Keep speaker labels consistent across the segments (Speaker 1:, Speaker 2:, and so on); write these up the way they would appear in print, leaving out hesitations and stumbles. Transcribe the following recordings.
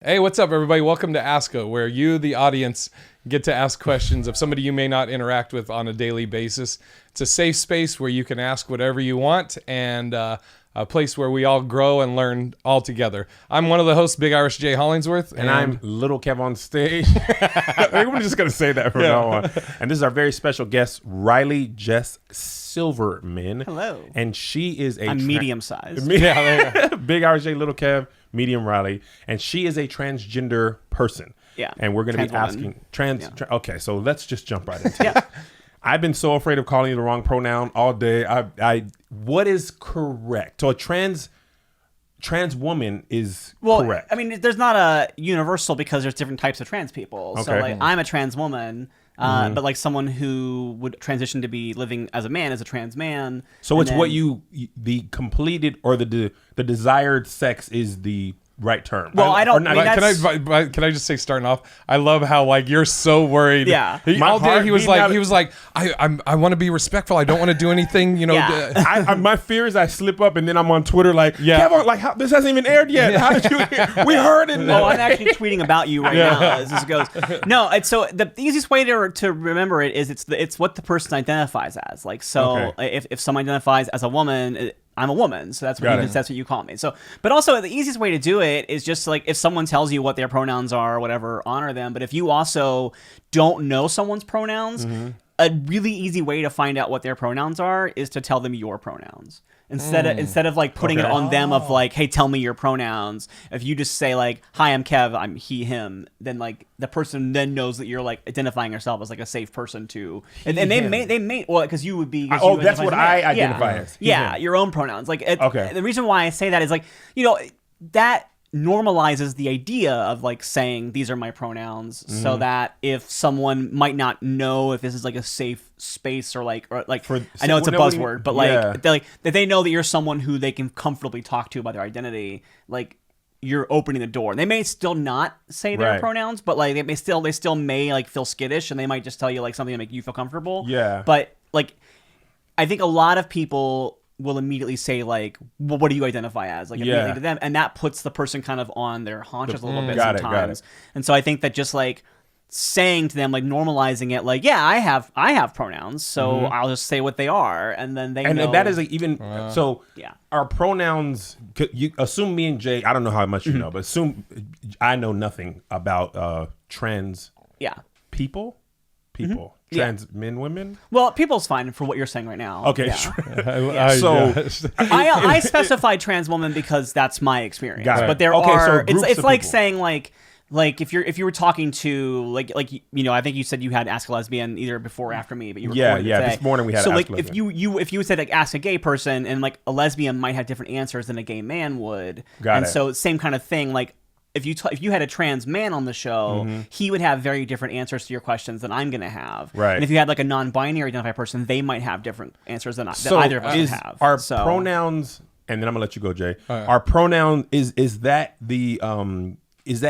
Speaker 1: Hey, what's up, everybody? Welcome to Aska, where you, the audience, get to ask questions of somebody you may not interact with on a daily basis. It's a safe space where you can ask whatever you want, and a place where we all grow and learn all together. I'm one of the hosts, Big Irish J. Hollingsworth.
Speaker 2: And I'm Little Kev on stage. We're just going to say that from now on. And this is our very special guest, Riley Jess Silverman.
Speaker 3: Hello.
Speaker 2: And she is
Speaker 3: I'm medium sized.
Speaker 2: Big Irish J, Little Kev, medium Riley. And she is a transgender person.
Speaker 3: Yeah.
Speaker 2: And we're going to be asking okay, so let's just jump right into it. I've been so afraid of calling you the wrong pronoun all day. What is correct? So a trans woman is correct.
Speaker 3: I mean, there's not a universal because there's different types of trans people. Okay. So like I'm a trans woman, but like someone who would transition to be living as a man is a trans man.
Speaker 2: So it's what the completed or the desired sex is the right term.
Speaker 3: Well, I don't.
Speaker 1: Can I just say, starting off, I love how like you're so worried.
Speaker 3: Yeah.
Speaker 1: All day he was like, I want to be respectful. I don't want to do anything. You know.
Speaker 2: Yeah. My fear is I slip up and then I'm on Twitter like, Kevin, like this hasn't even aired yet. How did you? We heard it.
Speaker 3: No, I'm actually tweeting about you right now as this goes. No, so the easiest way to remember it is it's what the person identifies as. Like, so if someone identifies as a woman. I'm a woman, so that's what you call me. So, but also the easiest way to do it is just like if someone tells you what their pronouns are or whatever, honor them. But if you also don't know someone's pronouns, a really easy way to find out what their pronouns are is to tell them your pronouns. Instead of like putting it on them of like, hey, tell me your pronouns. If you just say like, hi, I'm Kev, I'm he, him, then like the person then knows that you're like identifying yourself as like a safe person to, and they may well because you would be.
Speaker 2: That's what I identify as.
Speaker 3: Yeah, your own pronouns. Like the reason why I say that is like that normalizes the idea of like saying these are my pronouns so that if someone might not know if this is like a safe space or I know it's a buzzword, but that they know that you're someone who they can comfortably talk to about their identity, like you're opening the door. They may still not say their pronouns, but like they still may like feel skittish and they might just tell you like something to make you feel comfortable.
Speaker 2: Yeah.
Speaker 3: But like I think a lot of people will immediately say like, well, what do you identify as? Like immediately to them, and that puts the person kind of on their haunches a little bit sometimes. And so I think that just like saying to them, like normalizing it, like, yeah, I have pronouns, so I'll just say what they are, and then they know.
Speaker 2: That is like even so. Yeah, our pronouns. You assume me and Jay. I don't know how much you know, but assume I know nothing about trans. People. Trans men, women?
Speaker 3: Well, people's fine for what you're saying right now.
Speaker 2: Okay.
Speaker 3: Yeah. I specified trans woman because that's my experience. But there are it's like people. Saying like if you were talking to like I think you said you had Ask a Lesbian either before or after me, but you recorded today.
Speaker 2: This morning we had
Speaker 3: so
Speaker 2: Ask
Speaker 3: like
Speaker 2: a Lesbian.
Speaker 3: if you said like ask a gay person and like a lesbian might have different answers than a gay man would. So same kind of thing like if you had a trans man on the show, he would have very different answers to your questions than I'm going to have.
Speaker 2: Right.
Speaker 3: And if you had like a non-binary identified person, they might have different answers than either of us would have.
Speaker 2: Our pronouns, and then I'm going to let you go, Jay. Our pronoun is that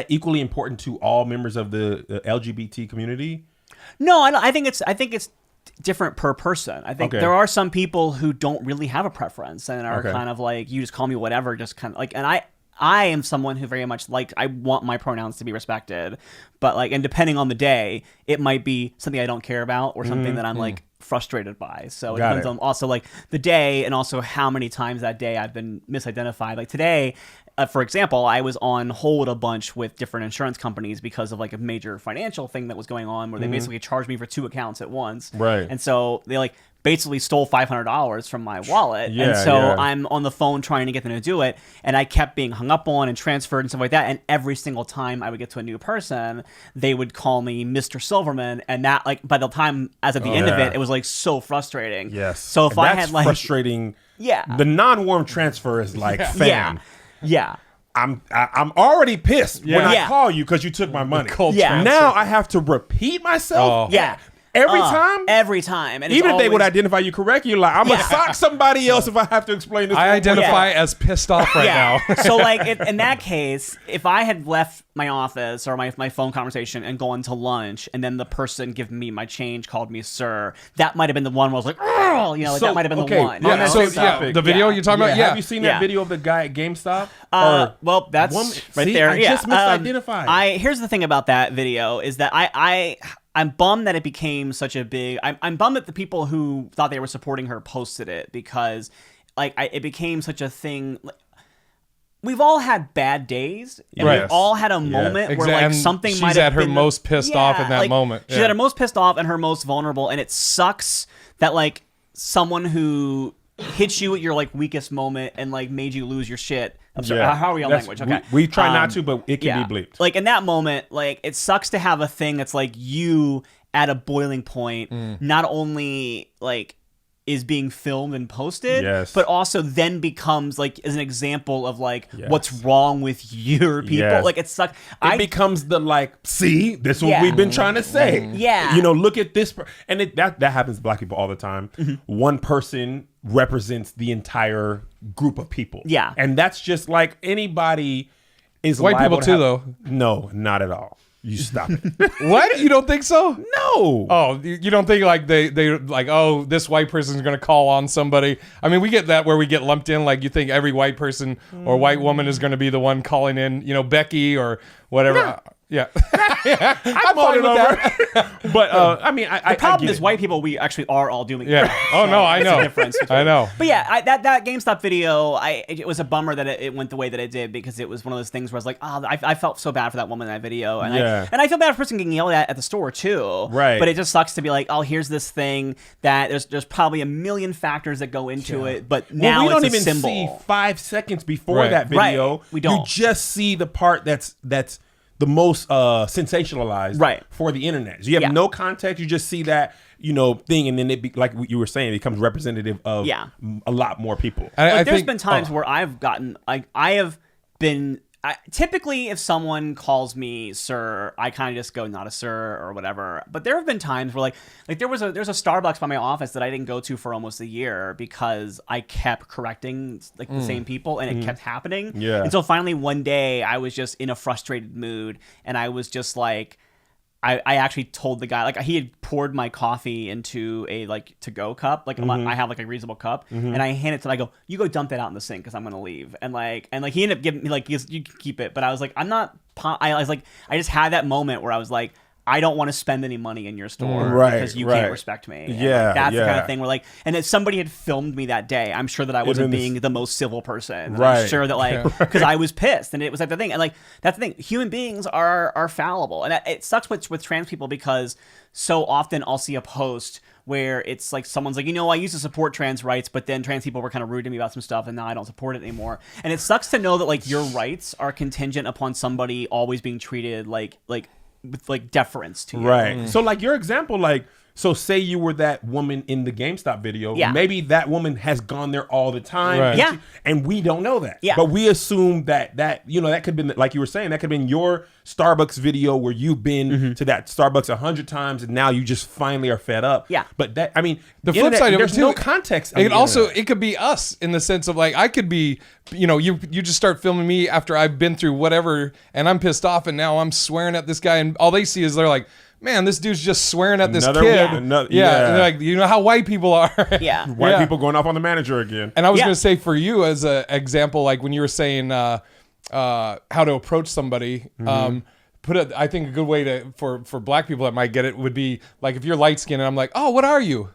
Speaker 2: equally important to all members of the LGBT community?
Speaker 3: No, I think it's different per person. I think there are some people who don't really have a preference and are kind of like, you just call me whatever, just kind of like, and I am someone who very much like I want my pronouns to be respected, but like, and depending on the day, it might be something I don't care about or something that I'm like frustrated by. So it depends on also like the day and also how many times that day I've been misidentified. Like today, for example, I was on hold a bunch with different insurance companies because of like a major financial thing that was going on where they basically charged me for 2 accounts at once.
Speaker 2: Right.
Speaker 3: And so they like basically stole $500 from my wallet. And so I'm on the phone trying to get them to do it. And I kept being hung up on and transferred and stuff like that. And every single time I would get to a new person, they would call me Mr. Silverman. And that like by the time as at the end of it was like so frustrating.
Speaker 2: Yes.
Speaker 3: So if I had like
Speaker 2: frustrating. Yeah. The non-warm transfer is like fam.
Speaker 3: Yeah.
Speaker 2: I'm already pissed when I call you because you took my money. Now I have to repeat myself. Every time. And even if they would identify you correctly, you're like, I'm going to sock somebody else if I have to explain this.
Speaker 1: I identify as pissed off right now.
Speaker 3: So like in that case, if I had left my office or my phone conversation and going to lunch, and then the person giving me my change called me sir, that might have been the one where I was like, oh, you know, like that might have been the one.
Speaker 1: Yeah, so the video you're talking about,
Speaker 2: have you seen that video of the guy at GameStop?
Speaker 3: Well, that's right
Speaker 2: see,
Speaker 3: there.
Speaker 2: I just misidentified.
Speaker 3: Here's the thing about that video is that I'm bummed that it became such a big. I'm bummed that the people who thought they were supporting her posted it, because like it became such a thing. We've all had bad days, and
Speaker 1: Right.
Speaker 3: we've all had a moment where like
Speaker 1: And
Speaker 3: something
Speaker 1: she's
Speaker 3: might have
Speaker 1: at her
Speaker 3: been
Speaker 1: most pissed off in that
Speaker 3: like,
Speaker 1: moment.
Speaker 3: She's at her most pissed off and her most vulnerable, and it sucks that like someone who hits you at your like weakest moment and like made you lose your shit. I'm sorry, how are we on language? Okay,
Speaker 2: we try not to, but it can be bleeped.
Speaker 3: Like in that moment, like it sucks to have a thing that's like you at a boiling point, not only like is being filmed and posted, but also then becomes like as an example of like what's wrong with your people. Like it sucks.
Speaker 2: It becomes the like, see, this is what we've been trying to say.
Speaker 3: Yeah,
Speaker 2: you know, look at this, and that happens to black people all the time. One person represents the entire group of people. Yeah, and that's just like anybody is
Speaker 1: white people too, though.
Speaker 2: No, not at all. You stop it.
Speaker 1: What? You don't think so?
Speaker 2: No.
Speaker 1: Oh, you don't think like they like, oh, this white person's going to call on somebody? I mean, we get that where we get lumped in. Like you think every white person or white woman is going to be the one calling in, you know, Becky or whatever. Yeah.
Speaker 2: I'm fine with that. But I mean,
Speaker 3: the problem is white people, we actually are all doing it.
Speaker 1: Yeah. Oh no, I know.
Speaker 3: Difference
Speaker 1: I know.
Speaker 3: But yeah, that GameStop video, it was a bummer that it went the way that it did, because it was one of those things where I was like, oh, I felt so bad for that woman in that video, and I feel bad for the person getting yelled at the store too.
Speaker 2: Right.
Speaker 3: But it just sucks to be like, oh, here's this thing that there's probably a million factors that go into it, but now
Speaker 2: we don't
Speaker 3: it's a
Speaker 2: even
Speaker 3: symbol.
Speaker 2: see 5 seconds before that video.
Speaker 3: Right. We don't.
Speaker 2: You just see the part that's the most sensationalized for the internet. So you have no context. You just see that, you know, thing, and then it like you were saying, it becomes representative of a lot more people.
Speaker 3: There's been times where I've gotten like typically if someone calls me sir, I kind of just go not a sir or whatever. But there have been times where like there's a Starbucks by my office that I didn't go to for almost a year because I kept correcting like the same people, and it kept happening. Yeah. And so finally one day I was just in a frustrated mood, and I was just like, I actually told the guy, like he had poured my coffee into a like to-go cup, like I have like a reusable cup, and I handed it to him. I go, you go dump it out in the sink because I'm gonna leave, and he ended up giving me like, you can keep it, but I was like, I was like, I just had that moment where I was like, I don't want to spend any money in your store because you can't respect me. And that's the kind of thing where like, and if somebody had filmed me that day, I'm sure that I wasn't being the most civil person. I'm sure that like, because I was pissed, and it was like the thing. And like, that's the thing. Human beings are fallible. And it sucks with trans people, because so often I'll see a post where it's like someone's like, you know, I used to support trans rights, but then trans people were kind of rude to me about some stuff, and now I don't support it anymore. And it sucks to know that like your rights are contingent upon somebody always being treated like with like deference to you.
Speaker 2: Right. So like your example, like, so say you were that woman in the GameStop video.
Speaker 3: Yeah.
Speaker 2: Maybe that woman has gone there all the time.
Speaker 1: Right.
Speaker 3: Yeah.
Speaker 2: And we don't know that.
Speaker 3: Yeah.
Speaker 2: But we assume that, you know, that could have been, like you were saying, that could have been your Starbucks video where you've been to that Starbucks 100 times, and now you just finally are fed up.
Speaker 3: Yeah.
Speaker 2: But that, I mean,
Speaker 1: the flip side of it
Speaker 2: there's
Speaker 1: too,
Speaker 2: no context.
Speaker 1: It could be us in the sense of like, I could be, you know, you just start filming me after I've been through whatever, and I'm pissed off, and now I'm swearing at this guy, and all they see is they're like, man, this dude's just swearing at this kid. And they're like, you know how white people are.
Speaker 2: White people going off on the manager again.
Speaker 1: And I was going to say, for you as an example, like when you were saying how to approach somebody, I think a good way for black people that might get it would be like, if you're light skinned and I'm like, oh, what are you?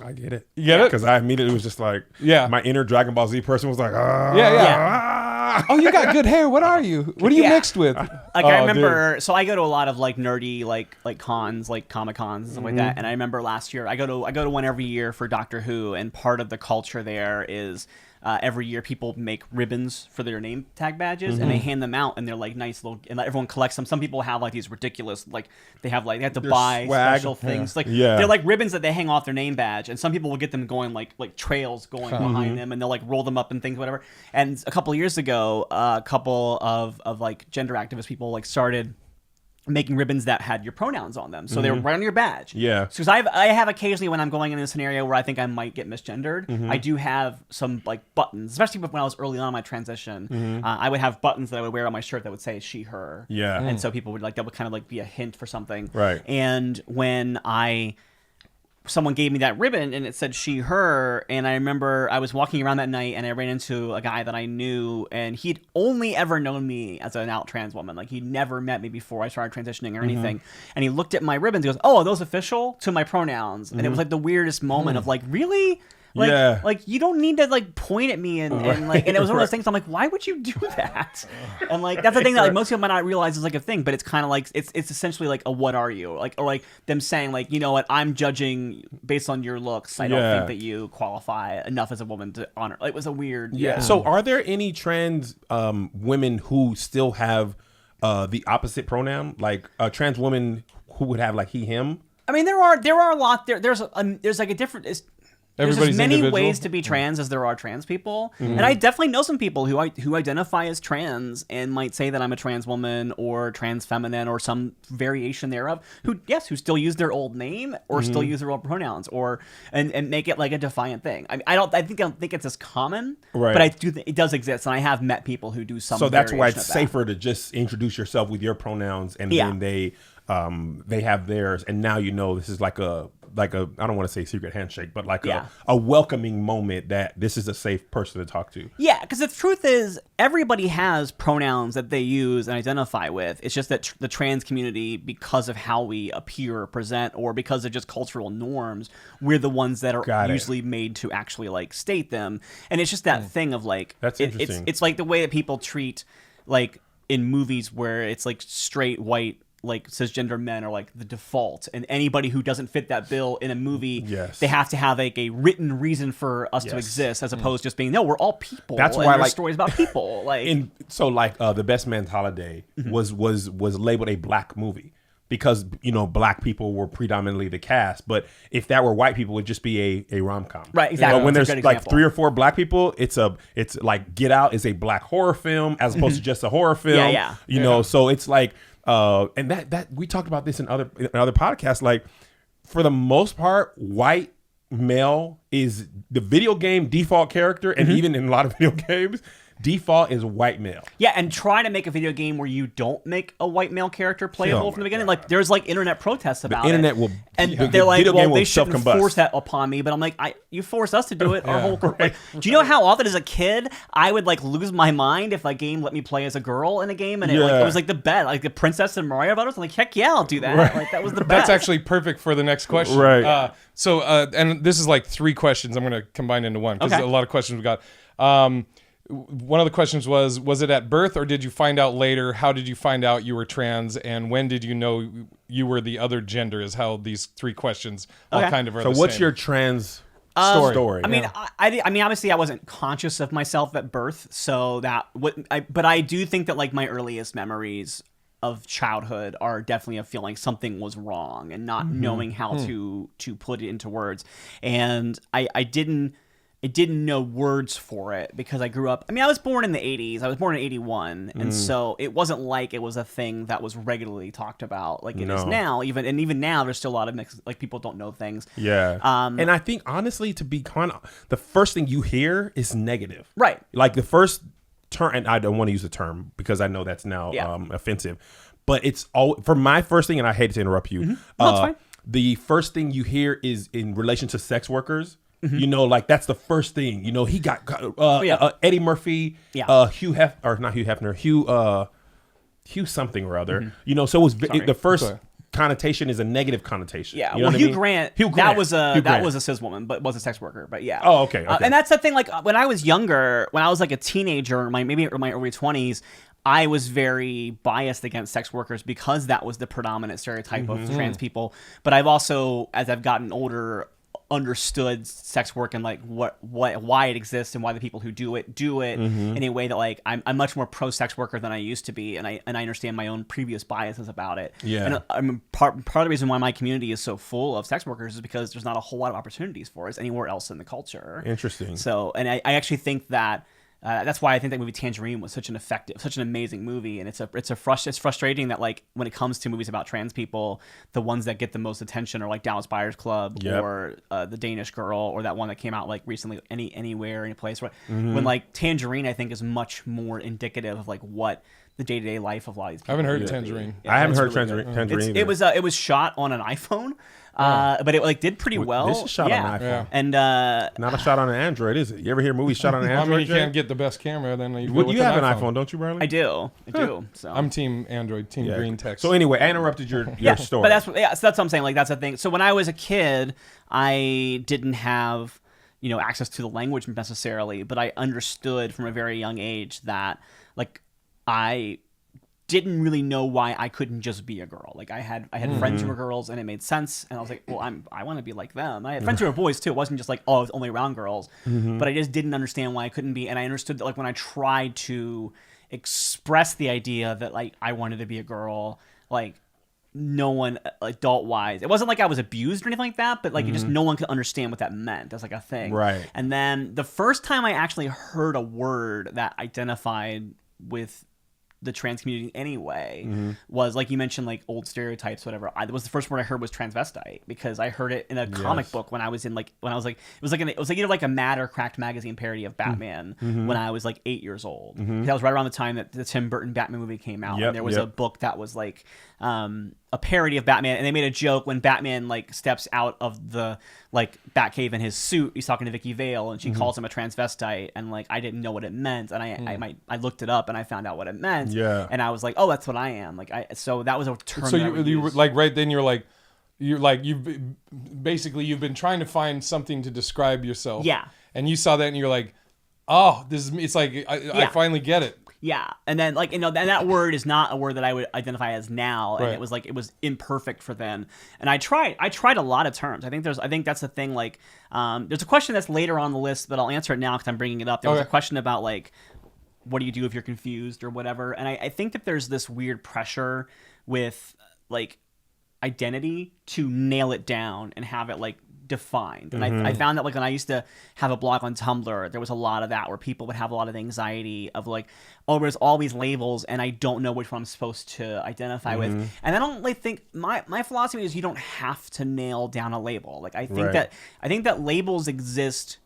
Speaker 2: I get it.
Speaker 1: You get it?
Speaker 2: Because I immediately was just like, my inner Dragon Ball Z person was like,
Speaker 1: oh, you got good hair. What are you? What are you mixed with?
Speaker 3: Like I remember, so I go to a lot of like nerdy like cons, like Comic Cons and stuff like that. And I remember last year, I go to one every year for Doctor Who, and part of the culture there is every year people make ribbons for their name tag badges, and they hand them out, and they're like nice little, and everyone collects them. Some people have like these ridiculous, like they have to buy
Speaker 2: swag.
Speaker 3: special things. They're like ribbons that they hang off their name badge, and some people will get them going like trails going behind them, and they'll like roll them up and things, whatever. And a couple of years ago, a couple of like gender activist people like started making ribbons that had your pronouns on them, so they were right on your badge.
Speaker 2: Yeah.
Speaker 3: Because I have occasionally when I'm going in a scenario where I think I might get misgendered, I do have some like buttons, especially when I was early on in my transition. I would have buttons that I would wear on my shirt that would say she, her.
Speaker 2: Yeah.
Speaker 3: And so people would that would kind of like be a hint for something.
Speaker 2: Right.
Speaker 3: And when someone gave me that ribbon and it said she, her, and I remember I was walking around that night and I ran into a guy that I knew, and he'd only ever known me as an out trans woman. Like, he'd never met me before I started transitioning or anything. And he looked at my ribbons and goes, "Oh, are those official?" to my pronouns. And it was like the weirdest moment of like, really? Like you don't need to like point at me and like, and it was one of those things I'm like, why would you do that? And like, that's the thing that like most people might not realize is like a thing, but it's kind of like, it's essentially like a, what are you? Like, or like them saying like, you know what, I'm judging based on your looks. I don't think that you qualify enough as a woman to honor. Like, it was a weird.
Speaker 2: So are there any trans women who still have the opposite pronoun? Like a trans woman who would have like he, him?
Speaker 3: I mean, there are a lot. There's like a different. There's as many
Speaker 1: individual.
Speaker 3: ways to be trans as there are trans people, and I definitely know some people who identify as trans and might say that I'm a trans woman or trans feminine or some variation thereof. Who still use their old name or still use their old pronouns and make it like a defiant thing. I mean, I don't think it's as common,
Speaker 2: right?
Speaker 3: But I do think it does exist, and I have met people who do some.
Speaker 2: So that's why it's
Speaker 3: variation of
Speaker 2: safer to just introduce yourself with your pronouns, and then they have theirs, and now you know this is like a I don't want to say secret handshake, but like a welcoming moment that this is a safe person to talk to.
Speaker 3: Yeah, because the truth is everybody has pronouns that they use and identify with. It's just that the trans community, because of how we appear or present, or because of just cultural norms, we're the ones that are usually made to actually like state them. And it's just that thing of like,
Speaker 2: that's interesting.
Speaker 3: It's like the way that people treat like in movies where it's like straight white like cisgender men are like the default, and anybody who doesn't fit that bill in a movie, they have to have like a written reason for us to exist, as opposed to just being, no, we're all people.
Speaker 2: That's
Speaker 3: and
Speaker 2: why
Speaker 3: there's
Speaker 2: like
Speaker 3: stories about people. Like
Speaker 2: The Best Man's Holiday was labeled a black movie because black people were predominantly the cast, but if that were white people, it would just be a rom-com.
Speaker 3: Right, exactly.
Speaker 2: But when there's like 3 or 4 black people, it's like Get Out is a black horror film as opposed to just a horror film. You know, so it's like and that we talked about this in other podcasts. Like, for the most part, white male is the video game default character, and even in a lot of video games, default is white male.
Speaker 3: Yeah, and try to make a video game where you don't make a white male character playable from the beginning. Like, there's like internet protests about it.
Speaker 2: The internet will,
Speaker 3: and they're like, well, they shouldn't force that upon me. But I'm like, you force us to do it. Our whole like, do you know how often as a kid I would like lose my mind if a game let me play as a girl in a game, and it was like the bet, like the Princess and Mario Brothers. I'm like, heck yeah, I'll do that. Like, that was the best.
Speaker 1: That's actually perfect for the next question.
Speaker 2: Right.
Speaker 1: And this is like 3 questions I'm going to combine into one because a lot of questions we got. One of the questions was it at birth or did you find out later? How did you find out you were trans, and when did you know you were the other gender? Is how these 3 questions all kind of are.
Speaker 2: So
Speaker 1: the
Speaker 2: what's
Speaker 1: same.
Speaker 2: your trans story?
Speaker 3: I mean, I mean, obviously, I wasn't conscious of myself at birth, so but I do think that like my earliest memories of childhood are definitely of feeling something was wrong and not knowing how to put it into words, and I didn't know words for it because I grew up. I mean, I was born in the 80s. I was born in 81. And so it wasn't like it was a thing that was regularly talked about like it is now. Even now, there's still a lot of like people don't know things.
Speaker 2: Yeah. And I think, honestly, to be the first thing you hear is negative.
Speaker 3: Right.
Speaker 2: Like the first term, and I don't want to use the term because I know that's now offensive. But it's all for my first thing, and I hate to interrupt you.
Speaker 3: No, it's fine.
Speaker 2: The first thing you hear is in relation to sex workers. You know, like that's the first thing. You know, he got Eddie Murphy, Hugh Hefner, Hugh something or other. You know, so it was the first connotation is a negative connotation.
Speaker 3: Yeah,
Speaker 2: you know
Speaker 3: Hugh Grant, that was a cis woman, but was a sex worker. But yeah.
Speaker 2: Oh, okay.
Speaker 3: And that's the thing. Like when I was younger, when I was like a teenager, maybe in my early 20s. I was very biased against sex workers because that was the predominant stereotype of trans people. But I've also, as I've gotten older, understood sex work and like why it exists and why the people who do it in a way that like I'm much more pro sex worker than I used to be, and I understand my own previous biases about it.
Speaker 2: Yeah.
Speaker 3: And I mean, part of the reason why my community is so full of sex workers is because there's not a whole lot of opportunities for us anywhere else in the culture.
Speaker 2: Interesting.
Speaker 3: So, and I actually think that That's why I think that movie Tangerine was such an amazing movie, and it's frustrating that like when it comes to movies about trans people, the ones that get the most attention are like Dallas Buyers Club or The Danish Girl or that one that came out like recently, Anywhere, Any Place. When like Tangerine, I think is much more indicative of like what the day-to-day life of a lot of these people.
Speaker 1: I haven't heard Tangerine.
Speaker 2: I haven't heard Tangerine.
Speaker 3: It was shot on an iPhone. But it like did pretty well.
Speaker 2: This is shot on an iPhone,
Speaker 3: and
Speaker 2: not a shot on an Android, is it? You ever hear movies shot on an Android?
Speaker 1: I mean, you can't get the best camera, then you
Speaker 2: have an iPhone, don't you, Riley?
Speaker 3: I do. So
Speaker 1: I'm Team Android, Team Green Text.
Speaker 2: So anyway, I interrupted your story.
Speaker 3: But so that's what I'm saying. Like that's the thing. So when I was a kid, I didn't have access to the language necessarily, but I understood from a very young age that like I didn't really know why I couldn't just be a girl. Like I had friends who were girls and it made sense. And I was like, well, I want to be like them. I had friends who were boys too. It wasn't just like, oh, I was only around girls, but I just didn't understand why I couldn't be. And I understood that like when I tried to express the idea that like I wanted to be a girl, like no one adult wise, it wasn't like I was abused or anything like that, but like just no one could understand what that meant. That's like a thing.
Speaker 2: Right.
Speaker 3: And then the first time I actually heard a word that identified with the trans community anyway was like you mentioned, like old stereotypes, whatever. It was the first word I heard was transvestite because I heard it in a comic book when I was like it was like either like a Mad or Cracked magazine parody of Batman when I was like 8 years old. That was right around the time that the Tim Burton Batman movie came out, and there was a book that was like a parody of Batman, and they made a joke when Batman like steps out of the like Batcave in his suit. He's talking to Vicky Vale, and she calls him a transvestite, and like I didn't know what it meant, and I looked it up and I found out what it meant.
Speaker 2: Yeah,
Speaker 3: and I was like, oh, that's what I am. Like so that was a term.
Speaker 1: So you were like right then you've been trying to find something to describe yourself.
Speaker 3: Yeah,
Speaker 1: and you saw that and you're like, oh, this is me. It's like I finally get it.
Speaker 3: Yeah, and then like and that word is not a word that I would identify as now, and it was imperfect for then. And I tried a lot of terms. I think that's the thing. Like, there's a question that's later on the list, but I'll answer it now because I'm bringing it up. There was a question about like, what do you do if you're confused or whatever? And I think that there's this weird pressure with like identity to nail it down and have it like defined. And I found that like when I used to have a blog on Tumblr, there was a lot of that where people would have a lot of anxiety of like, oh, there's all these labels and I don't know which one I'm supposed to identify with. And I don't like think my philosophy is you don't have to nail down a label. Like I think that labels exist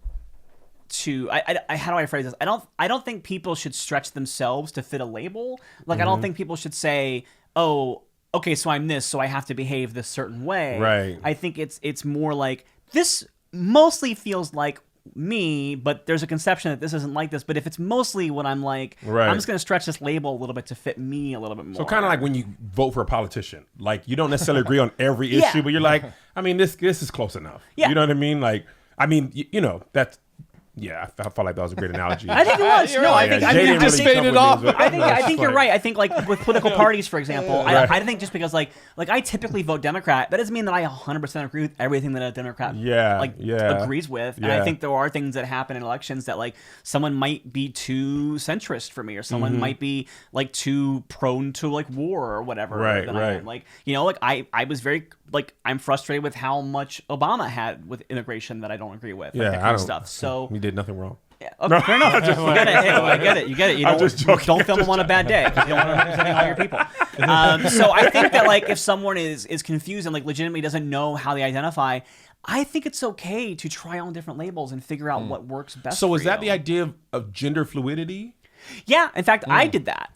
Speaker 3: to how do I phrase this? I don't think people should stretch themselves to fit a label. Like I don't think people should say, oh, okay, so I'm this, so I have to behave this certain way.
Speaker 2: Right.
Speaker 3: I think it's more like this mostly feels like me, but there's a conception that this isn't like this. But if it's mostly what I'm like, I'm just going to stretch this label a little bit to fit me a little bit more.
Speaker 2: So kind of like when you vote for a politician, like you don't necessarily agree on every issue, but you're like, I mean, this is close enough. Yeah. You know what I mean? Like, I mean, that's. Yeah, I felt like that was a great analogy.
Speaker 3: I think it was. I think
Speaker 1: you just faded it off.
Speaker 3: I think you're right. I think like with political parties, for example, I think just because like I typically vote Democrat, that doesn't mean that I 100% agree with everything that a Democrat agrees with. And I think there are things that happen in elections that like someone might be too centrist for me, or someone might be like too prone to like war or whatever.
Speaker 2: Right.
Speaker 3: I am. Like like I was very like I'm frustrated with how much Obama had with immigration that I don't agree with. Like, that kind of stuff. So
Speaker 2: he did nothing wrong.
Speaker 3: Yeah, okay, fair enough. I get it. You get it. You don't film them on a bad day. You don't want to represent all your people. So I think that like if someone is confused and like legitimately doesn't know how they identify, I think it's okay to try on different labels and figure out what works best.
Speaker 2: So is that the idea of gender fluidity?
Speaker 3: Yeah, in fact, I did that.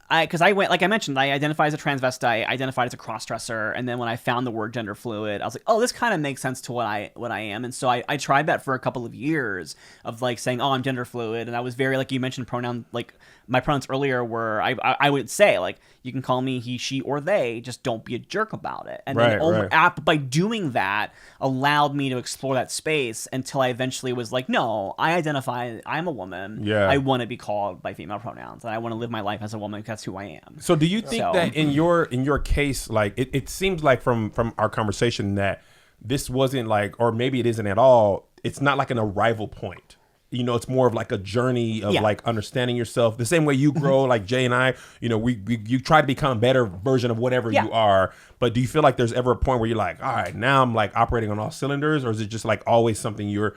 Speaker 3: Because I went, like I mentioned, I identified as a transvestite, I identified as a crossdresser, and then when I found the word gender fluid, I was like, oh, this kind of makes sense to what I am. And so I tried that for a couple of years of like saying, oh, I'm gender fluid, and I was very, like you mentioned pronoun, like my pronouns earlier were, I would say, like, you can call me he, she, or they, just don't be a jerk about it. And then by doing that, allowed me to explore that space until I eventually was like, no, I'm a woman.
Speaker 2: Yeah.
Speaker 3: I want to be called by female pronouns, and I want to live my life as a woman because that's who I am.
Speaker 2: So do you think that in your case, like it seems like from our conversation that this wasn't like, or maybe it isn't at all, it's not like an arrival point. You know, it's more of like a journey of like understanding yourself. The same way you grow, like Jay and I, you know, you try to become a better version of whatever you are. But do you feel like there's ever a point where you're like, all right, now I'm like operating on all cylinders, or is it just like always something you're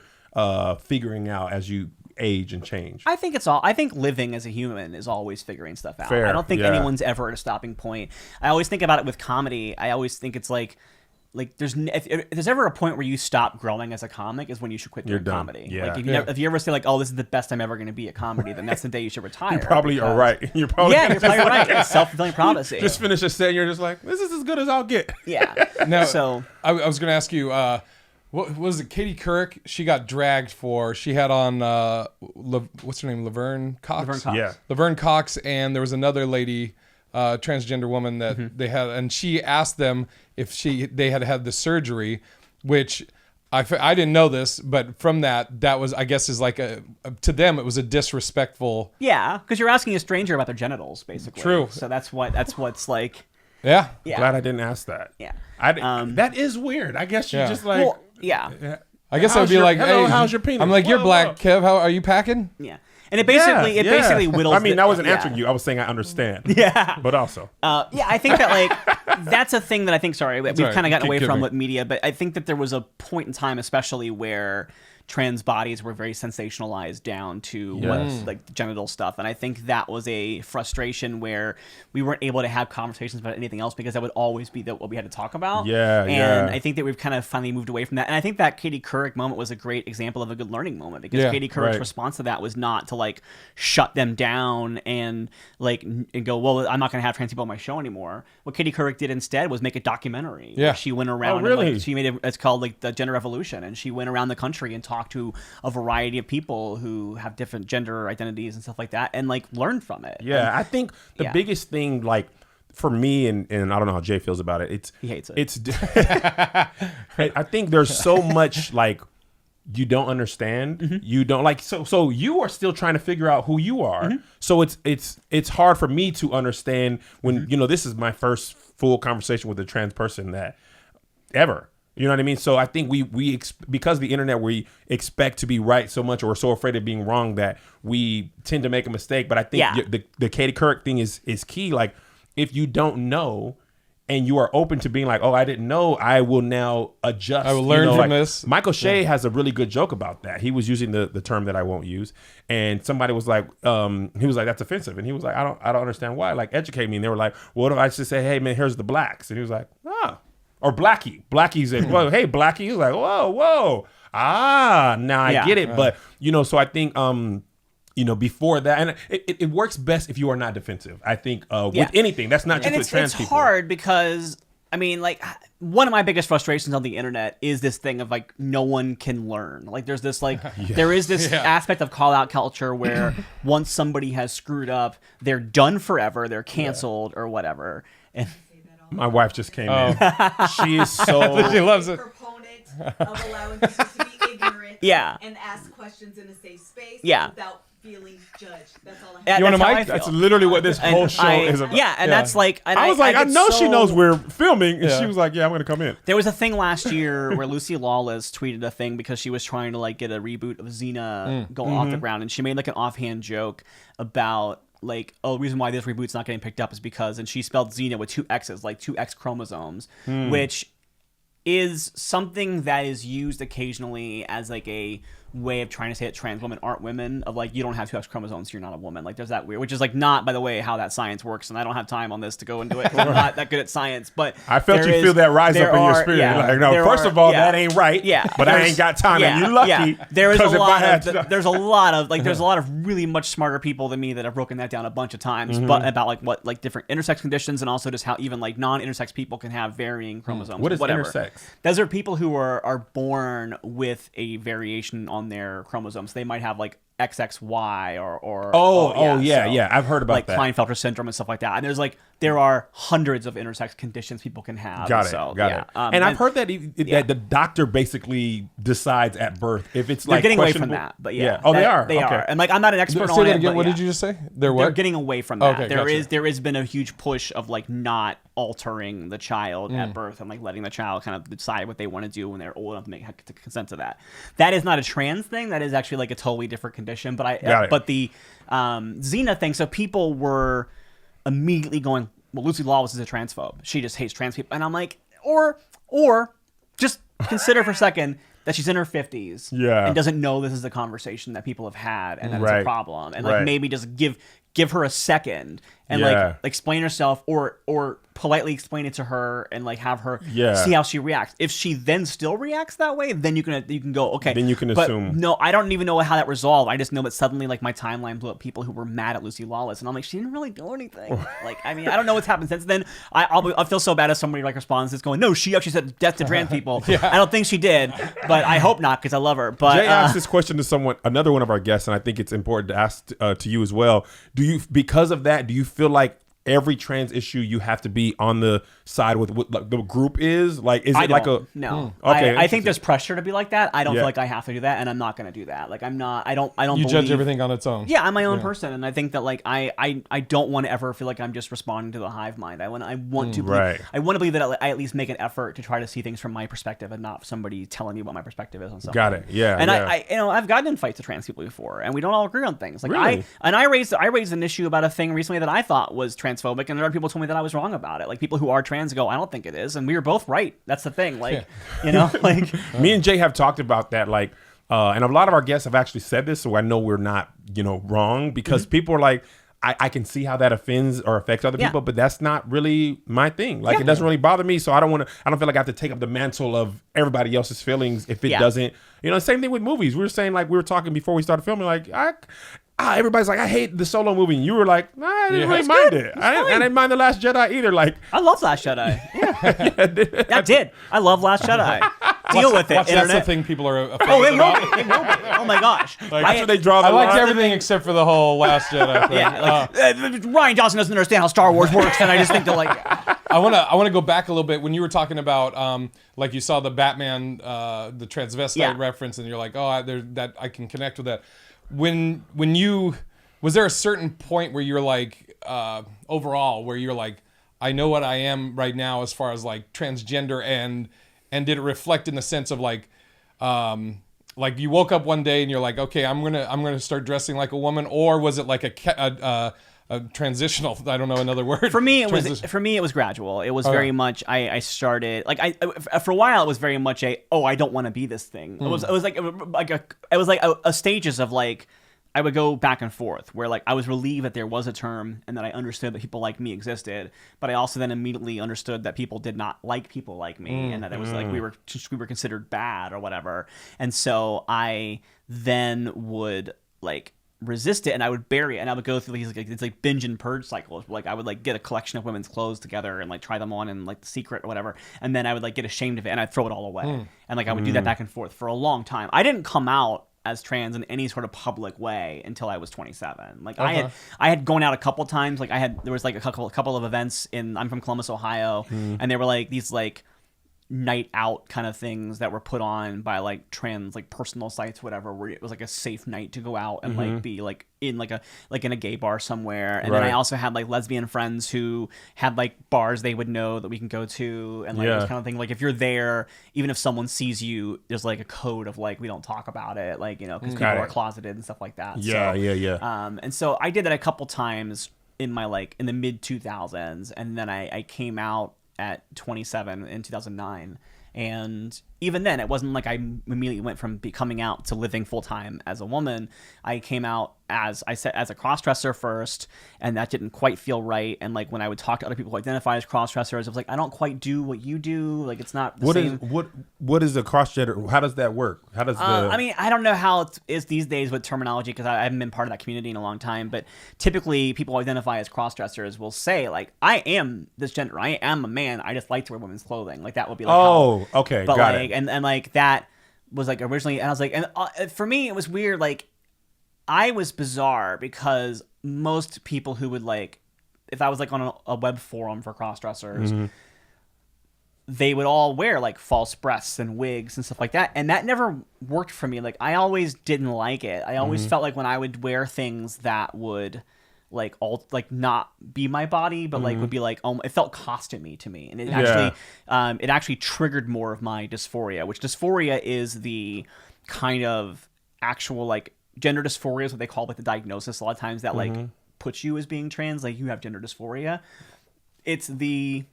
Speaker 2: figuring out as you age and change.
Speaker 3: I think living as a human is always figuring stuff out.
Speaker 2: Fair,
Speaker 3: I don't think
Speaker 2: yeah.
Speaker 3: anyone's ever at a stopping point. I always think about it with comedy. I always think it's like if there's ever a point where you stop growing as a comic is when you should quit doing
Speaker 2: done.
Speaker 3: comedy.
Speaker 2: Yeah.
Speaker 3: Like if you ever say like, oh, this is the best I'm ever going to be at comedy, then that's the day you should retire.
Speaker 2: You probably are right. You're probably
Speaker 3: you're probably right. It's self-fulfilling prophecy.
Speaker 2: Just finish a set and you're just like, this is as good as I'll get.
Speaker 3: Yeah.
Speaker 1: Now,
Speaker 3: so
Speaker 1: I was going to ask you, what was it? Katie Couric? She got dragged for. She had on what's her name? Laverne Cox.
Speaker 3: Laverne Cox.
Speaker 2: Yeah.
Speaker 1: Laverne Cox, and there was another lady, transgender woman that they had, and she asked them if they had the surgery, which I didn't know this, but from that was, I guess, is like to them it was a disrespectful.
Speaker 3: yeah, because you're asking a stranger about their genitals, basically.
Speaker 1: True.
Speaker 3: So that's what's like.
Speaker 1: Yeah.
Speaker 3: Yeah.
Speaker 2: Glad I didn't ask that.
Speaker 3: Yeah.
Speaker 2: That is weird. I guess you
Speaker 1: Yeah.
Speaker 2: just like.
Speaker 3: Well, yeah.
Speaker 1: I guess I would
Speaker 2: How's
Speaker 1: be
Speaker 2: your-
Speaker 1: like,
Speaker 2: hello,
Speaker 1: hey,
Speaker 2: how's your penis?
Speaker 1: I'm like, you're
Speaker 2: Whoa,
Speaker 1: black,
Speaker 2: whoa.
Speaker 1: Kev. How are you packing?
Speaker 3: Yeah. And it basically whittles.
Speaker 2: I mean, I wasn't
Speaker 3: yeah.
Speaker 2: answering you. I was saying I understand.
Speaker 3: Yeah.
Speaker 2: But also.
Speaker 3: Yeah, I think that like that's a thing that I think. Sorry, we've
Speaker 1: right.
Speaker 3: kind of gotten away
Speaker 1: Keep
Speaker 3: from
Speaker 1: giving.
Speaker 3: with media, but I think that there was a point in time, especially where trans bodies were very sensationalized down to what like the genital stuff, and I think that was a frustration where we weren't able to have conversations about anything else because that would always be what we had to talk about.
Speaker 2: Yeah,
Speaker 3: and
Speaker 2: yeah.
Speaker 3: I think that we've kind of finally moved away from that, and I think that Katie Couric moment was a great example of a good learning moment because
Speaker 1: Yeah,
Speaker 3: Katie Couric's
Speaker 2: right.
Speaker 3: response to that was not to like shut them down and like and go, well, I'm not going to have trans people on my show anymore. What Katie Couric did instead was make a documentary.
Speaker 1: Yeah.
Speaker 3: Where she went around.
Speaker 2: really?
Speaker 3: And, like, she made it. It's called like the Gender Revolution, and she went around the country and talked to a variety of people who have different gender identities and stuff like that, and like learned from it.
Speaker 2: Yeah, I think the
Speaker 3: Yeah.
Speaker 2: biggest thing, like for me, and I don't know how Jay feels about it.
Speaker 3: He hates it.
Speaker 2: It's. I think there's so much like you don't understand. You don't like so you are still trying to figure out who you are. So it's hard for me to understand when this is my first full conversation with a trans person that ever. You know what I mean? So I think because of the internet, we expect to be right so much, or we're so afraid of being wrong that we tend to make a mistake. But I think
Speaker 3: Yeah.
Speaker 2: the Katie Couric thing is key. Like, if you don't know and you are open to being like, oh, I didn't know, I will now adjust.
Speaker 1: I will learn from this.
Speaker 2: Michael Shea has a really good joke about that. He was using the term that I won't use, and somebody was like, he was like, that's offensive, and he was like, I don't understand why. Like, educate me. And they were like, well, what if I just say, hey man, here's the blacks, and he was like, ah. Or Blackie's like, well, hey, Blackie. He's like, whoa. Now I
Speaker 3: Yeah.
Speaker 2: get it. But, so I think, before that, and it works best if you are not defensive. I think with anything, that's not just
Speaker 3: And
Speaker 2: with trans
Speaker 3: it's
Speaker 2: people.
Speaker 3: hard because I mean, like, one of my biggest frustrations on the internet is this thing of like no one can learn. Like, there's this like there is this aspect of call out culture where once somebody has screwed up, they're done forever, they're canceled or whatever. And
Speaker 2: My wife just came in. She is so.
Speaker 1: She loves it.
Speaker 4: Proponent of allowing people to be ignorant
Speaker 3: Yeah.
Speaker 4: and ask questions in a safe space
Speaker 3: Yeah.
Speaker 4: without feeling judged. That's all I have.
Speaker 3: Yeah,
Speaker 1: You want a
Speaker 3: that's how
Speaker 1: mic?
Speaker 3: I
Speaker 2: That's
Speaker 3: feel.
Speaker 2: literally what this
Speaker 3: And
Speaker 2: whole show is about.
Speaker 3: Yeah, and that's like and
Speaker 2: I was like, I
Speaker 3: get
Speaker 2: know she
Speaker 3: so-
Speaker 2: knows we're filming, and
Speaker 1: Yeah.
Speaker 2: she was like, yeah, I'm gonna come in.
Speaker 3: There was a thing last year where Lucy Lawless tweeted a thing because she was trying to like get a reboot of Xena going off the ground, and she made like an offhand joke about like, oh, the reason why this reboot's not getting picked up is because, and she spelled Xena with 2 X's, like 2 X chromosomes, which is something that is used occasionally as like a way of trying to say that trans women aren't women, of like, you don't have 2 X chromosomes, so you're not a woman. Like, there's that weird, which is like not, by the way, how that science works, and I don't have time on this to go into it 'cause I'm not that good at science, but
Speaker 2: I felt
Speaker 3: there
Speaker 2: you
Speaker 3: is-
Speaker 2: feel that rise
Speaker 3: there
Speaker 2: up in your
Speaker 3: are-
Speaker 2: spirit.
Speaker 3: yeah,
Speaker 2: Like, no,
Speaker 3: there
Speaker 2: first
Speaker 3: are-
Speaker 2: of all,
Speaker 3: yeah.
Speaker 2: that ain't right.
Speaker 3: Yeah,
Speaker 2: but I
Speaker 3: there's-
Speaker 2: ain't got time,
Speaker 3: yeah,
Speaker 2: and you lucky.
Speaker 3: Yeah. There is a
Speaker 2: 'cause if I
Speaker 3: lot
Speaker 2: had
Speaker 3: of
Speaker 2: to-
Speaker 3: there's a lot of like there's a lot of really much smarter people than me that have broken that down a bunch of times, but about like what like different intersex conditions and also just how even like non-intersex people can have varying chromosomes.
Speaker 2: What is
Speaker 3: whatever.
Speaker 2: intersex?
Speaker 3: Those are people who are born with a variation on their chromosomes. They might have like XXY or
Speaker 2: yeah. I've heard about
Speaker 3: like
Speaker 2: that.
Speaker 3: Klinefelter syndrome and stuff like that. And there's like there are hundreds of intersex conditions people can have.
Speaker 2: Got it.
Speaker 3: So,
Speaker 2: Got
Speaker 3: yeah.
Speaker 2: it. And I've heard that
Speaker 3: yeah.
Speaker 2: that the doctor basically decides at birth if it's
Speaker 3: they're
Speaker 2: like
Speaker 3: getting away from
Speaker 2: questionable-
Speaker 3: that, but yeah.
Speaker 2: Oh, they are.
Speaker 3: They
Speaker 2: Okay.
Speaker 3: are. And like I'm not an expert
Speaker 1: Say
Speaker 3: on
Speaker 1: that
Speaker 3: it.
Speaker 1: again.
Speaker 3: But
Speaker 1: What
Speaker 3: yeah.
Speaker 1: did you just say? They're
Speaker 3: They're
Speaker 1: what?
Speaker 3: getting away from that.
Speaker 1: Okay,
Speaker 3: There
Speaker 1: gotcha.
Speaker 3: has been a huge push of like not altering the child at birth and like letting the child kind of decide what they want to do when they're old enough to consent to that. That is not a trans thing. That is actually like a totally different condition. But
Speaker 2: Got it.
Speaker 3: but the Xena thing. So people were immediately going, well, Lucy Lawless is a transphobe. She just hates trans people. And I'm like, or just consider for a second she's in her 50s
Speaker 2: Yeah.
Speaker 3: and doesn't know this is a conversation that people have had and that it's a
Speaker 2: Right.
Speaker 3: problem, and
Speaker 2: Right.
Speaker 3: maybe just give her a second and
Speaker 2: Yeah.
Speaker 3: explain herself or politely explain it to her and have her
Speaker 2: Yeah.
Speaker 3: see how she reacts. If she then still reacts that way, then you can go, okay.
Speaker 2: Then you can
Speaker 3: but
Speaker 2: assume.
Speaker 3: No, I don't even know how that resolved. I just know that suddenly my timeline blew up people who were mad at Lucy Lawless, and I'm like, she didn't really do anything. I mean, I don't know what's happened since then. I'll feel so bad if somebody responds that's going, no, she actually said death to trans people. I don't think she did, but I hope not because I love her. But
Speaker 2: Jay asked this question to another one of our guests, and I think it's important to ask to you as well. Because of that, do you feel like every trans issue you have to be on the side with what the group is? Is it like a
Speaker 3: no?
Speaker 2: Okay,
Speaker 3: I think there's pressure to be like that. I don't
Speaker 2: Yeah.
Speaker 3: feel like I have to do that, and I'm not going to do that. I'm not. I don't.
Speaker 1: You judge
Speaker 3: believe-
Speaker 1: everything on its own.
Speaker 3: Yeah, I'm my own person, and I think that I don't want to ever feel like I'm just responding to the hive mind. I want to believe,
Speaker 2: Right.
Speaker 3: I want to believe that I at least make an effort to try to see things from my perspective and not somebody telling me what my perspective is on something.
Speaker 2: Got it. Yeah,
Speaker 3: And
Speaker 2: yeah.
Speaker 3: I've gotten in fights with trans people before, and we don't all agree on things.
Speaker 2: Really?
Speaker 3: I raised an issue about a thing recently that I thought was transphobic, and there are people who told me that I was wrong about it. People who are trans go, I don't think it is, and we were both right. That's the thing.
Speaker 2: Me and Jay have talked about that, and a lot of our guests have actually said this, so I know we're not, wrong, because people are like, I can see how that offends or affects other people, but that's not really my thing. It doesn't really bother me, so I don't feel like I have to take up the mantle of everybody else's feelings if it doesn't. Same thing with movies. We were saying, we were talking before we started filming, everybody's like, I hate the Solo movie, and you were like, nah, I didn't really mind it. I didn't mind The Last Jedi either.
Speaker 3: I love Last Jedi. Yeah, I did. I love Last Jedi. Deal with it,
Speaker 1: That's
Speaker 3: internet.
Speaker 1: the thing people are offended
Speaker 3: Oh, it will
Speaker 1: about.
Speaker 3: be. It will be. Oh my gosh.
Speaker 2: That's what they draw the
Speaker 1: I liked
Speaker 2: line.
Speaker 1: everything except for the whole Last Jedi thing.
Speaker 3: Yeah, Ryan Johnson doesn't understand how Star Wars works, and I just think that
Speaker 1: I want to go back a little bit when you were talking about you saw the Batman the transvestite reference, and you're like, that I can connect with that. When you was there a certain point where you're like overall where you're like, I know what I am right now as far as transgender, and did it reflect in the sense of you woke up one day and you're like, okay, I'm gonna start dressing like a woman, or was it like a transitional? I don't know another word.
Speaker 3: For me, it was gradual. It was very much. I started for a while. It was very much I don't want to be this thing. It was a stages of I would go back and forth where I was relieved that there was a term and that I understood that people like me existed, but I also then immediately understood that people did not like people like me, and that it was we were considered bad or whatever. And so I then would resist it, and I would bury it, and I would go through these binge and purge cycles. I would get a collection of women's clothes together and try them on in the secret or whatever, and then I would get ashamed of it and I'd throw it all away. And I would do that back and forth for a long time. I didn't come out as trans in any sort of public way until I was 27. I had gone out a couple times. There was a couple of events I'm from Columbus, Ohio, and they were these night out kind of things that were put on by trans personal sites, whatever, where it was a safe night to go out and be in in a gay bar somewhere. And then I also had lesbian friends who had bars they would know that we can go to, and this kind of thing. If you're there, even if someone sees you, there's a code of we don't talk about it, because people are closeted and stuff like that. And so I did that a couple times in my in the mid 2000s, and then I came out at 27 in 2009, and even then it wasn't I immediately went from coming out to living full-time as a woman. I came out as a cross-dresser first, and that didn't quite feel right. And when I would talk to other people who identify as cross-dressers, I was I don't quite do what you do. It's not the same.
Speaker 2: What is a cross-gender? How does that work? How does
Speaker 3: I mean, I don't know how it is these days with terminology, because I haven't been part of that community in a long time, but typically people who identify as cross-dressers will say I am this gender, I am a man, I just like to wear women's clothing. That would be
Speaker 2: okay,
Speaker 3: but
Speaker 2: got it.
Speaker 3: And that was originally, and I was and for me it was weird. I was bizarre because most people who would if I was on a web forum for cross-dressers, they would all wear false breasts and wigs and stuff like that, and that never worked for me. I always didn't like it. I always felt when I would wear things that would not be my body, but would be it felt costumey to me, and it actually triggered more of my dysphoria, which dysphoria is the kind of actual gender dysphoria is what they call the diagnosis a lot of times that puts you as being trans, you have gender dysphoria. It's the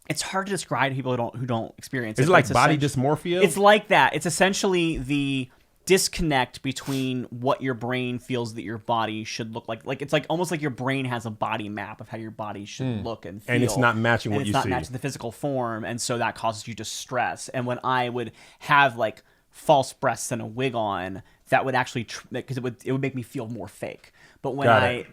Speaker 3: it's hard to describe to people who don't experience it.
Speaker 2: Is it like
Speaker 3: It's
Speaker 2: body
Speaker 3: essentially-
Speaker 2: dysmorphia?
Speaker 3: It's like that. It's essentially the disconnect between what your brain feels that your body should look like. Like it's like almost like your brain has a body map of how your body should look and feel.
Speaker 2: And it's not matching
Speaker 3: and
Speaker 2: what
Speaker 3: it's
Speaker 2: you
Speaker 3: not
Speaker 2: see.
Speaker 3: matching the physical form, and so that causes you distress. And when I would have like false breasts and a wig on, that would actually because it would make me feel more fake. But when
Speaker 2: Got it.